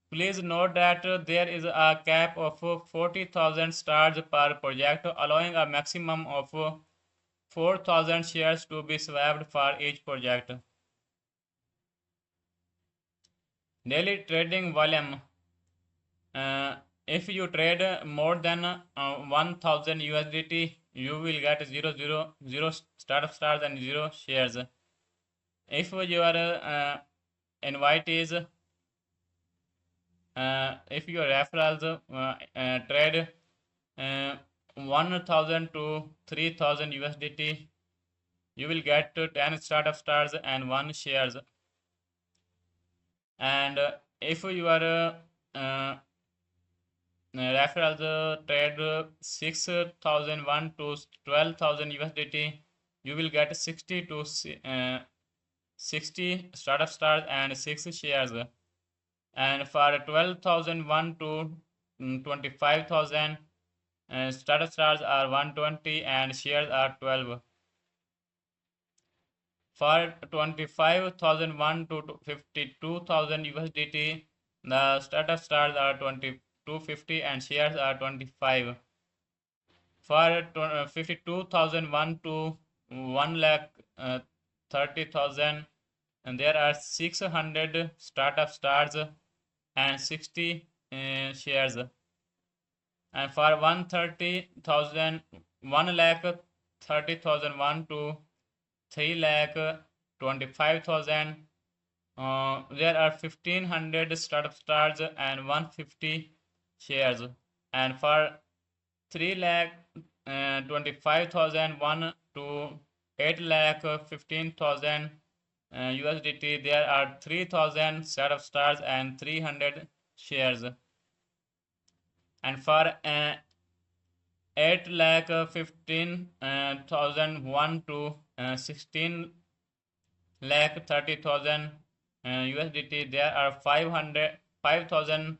Please note that there is a cap of 40,000 stars per project, allowing a maximum of 4,000 shares to be swapped for each project. Daily trading volume. If you trade more than 1000 USDT, you will get 0 startup stars and 0 shares. If your invitees, if your referrals trade 1000 to 3000 USDT, you will get 10 startup stars and 1 shares. And if your referrals trade 6001 to 12,000 USDT, you will get 60 to 60 startup stars and 6 shares. And for 12,001 to 25,000, startup stars are 120 and shares are 12. For 25,001 to 52,000 USDT, the startup stars are 250 and shares are 25. For 52,001 to 1 lakh 30,000, and there are 600 startup stars and 60 shares. And for 130,000, 1 lakh 30,001 to 3 lakh 25,000, there are 1500 startup stars and 150 shares. And for 3 lakh 25,001 to 8 lakh 15,000 USDT, there are 3,000 startup stars and 300 shares. And for 8 lakh 15,001 to 16 lakh 30,000 USDT, there are 5,000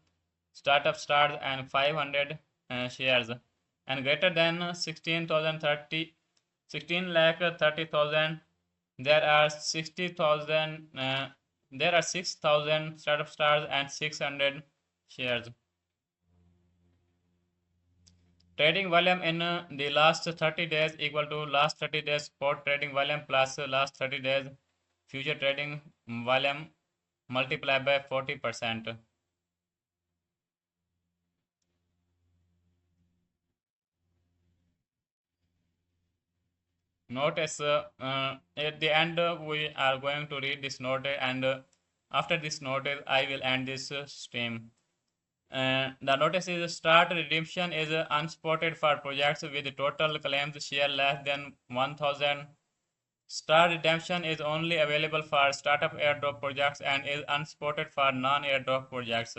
startup stars and 500 shares. And greater than 16 lakh 30,000, there are 60,000 there are 6,000 startup stars and 600 shares. Trading volume in the last 30 days equal to last 30 days spot trading volume plus last 30 days future trading volume multiplied by 40%. Notice at the end we are going to read this note, and after this note I will end this stream. The notice is start redemption is unspotted for projects with total claims share less than 1000. Star redemption is only available for startup airdrop projects and is unspotted for non-airdrop projects.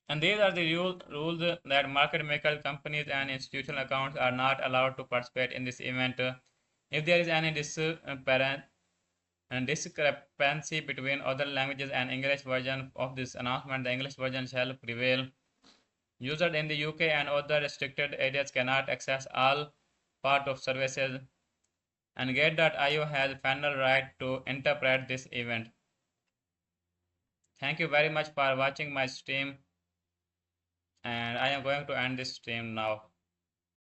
And these are the rules that market maker companies and institutional accounts are not allowed to participate in this event. If there is any discrepancy between other languages and English version of this announcement, the English version shall prevail. Users in the UK and other restricted areas cannot access all part of services, and Gate.io has final right to interpret this event. Thank you very much for watching my stream, and I am going to end this stream now.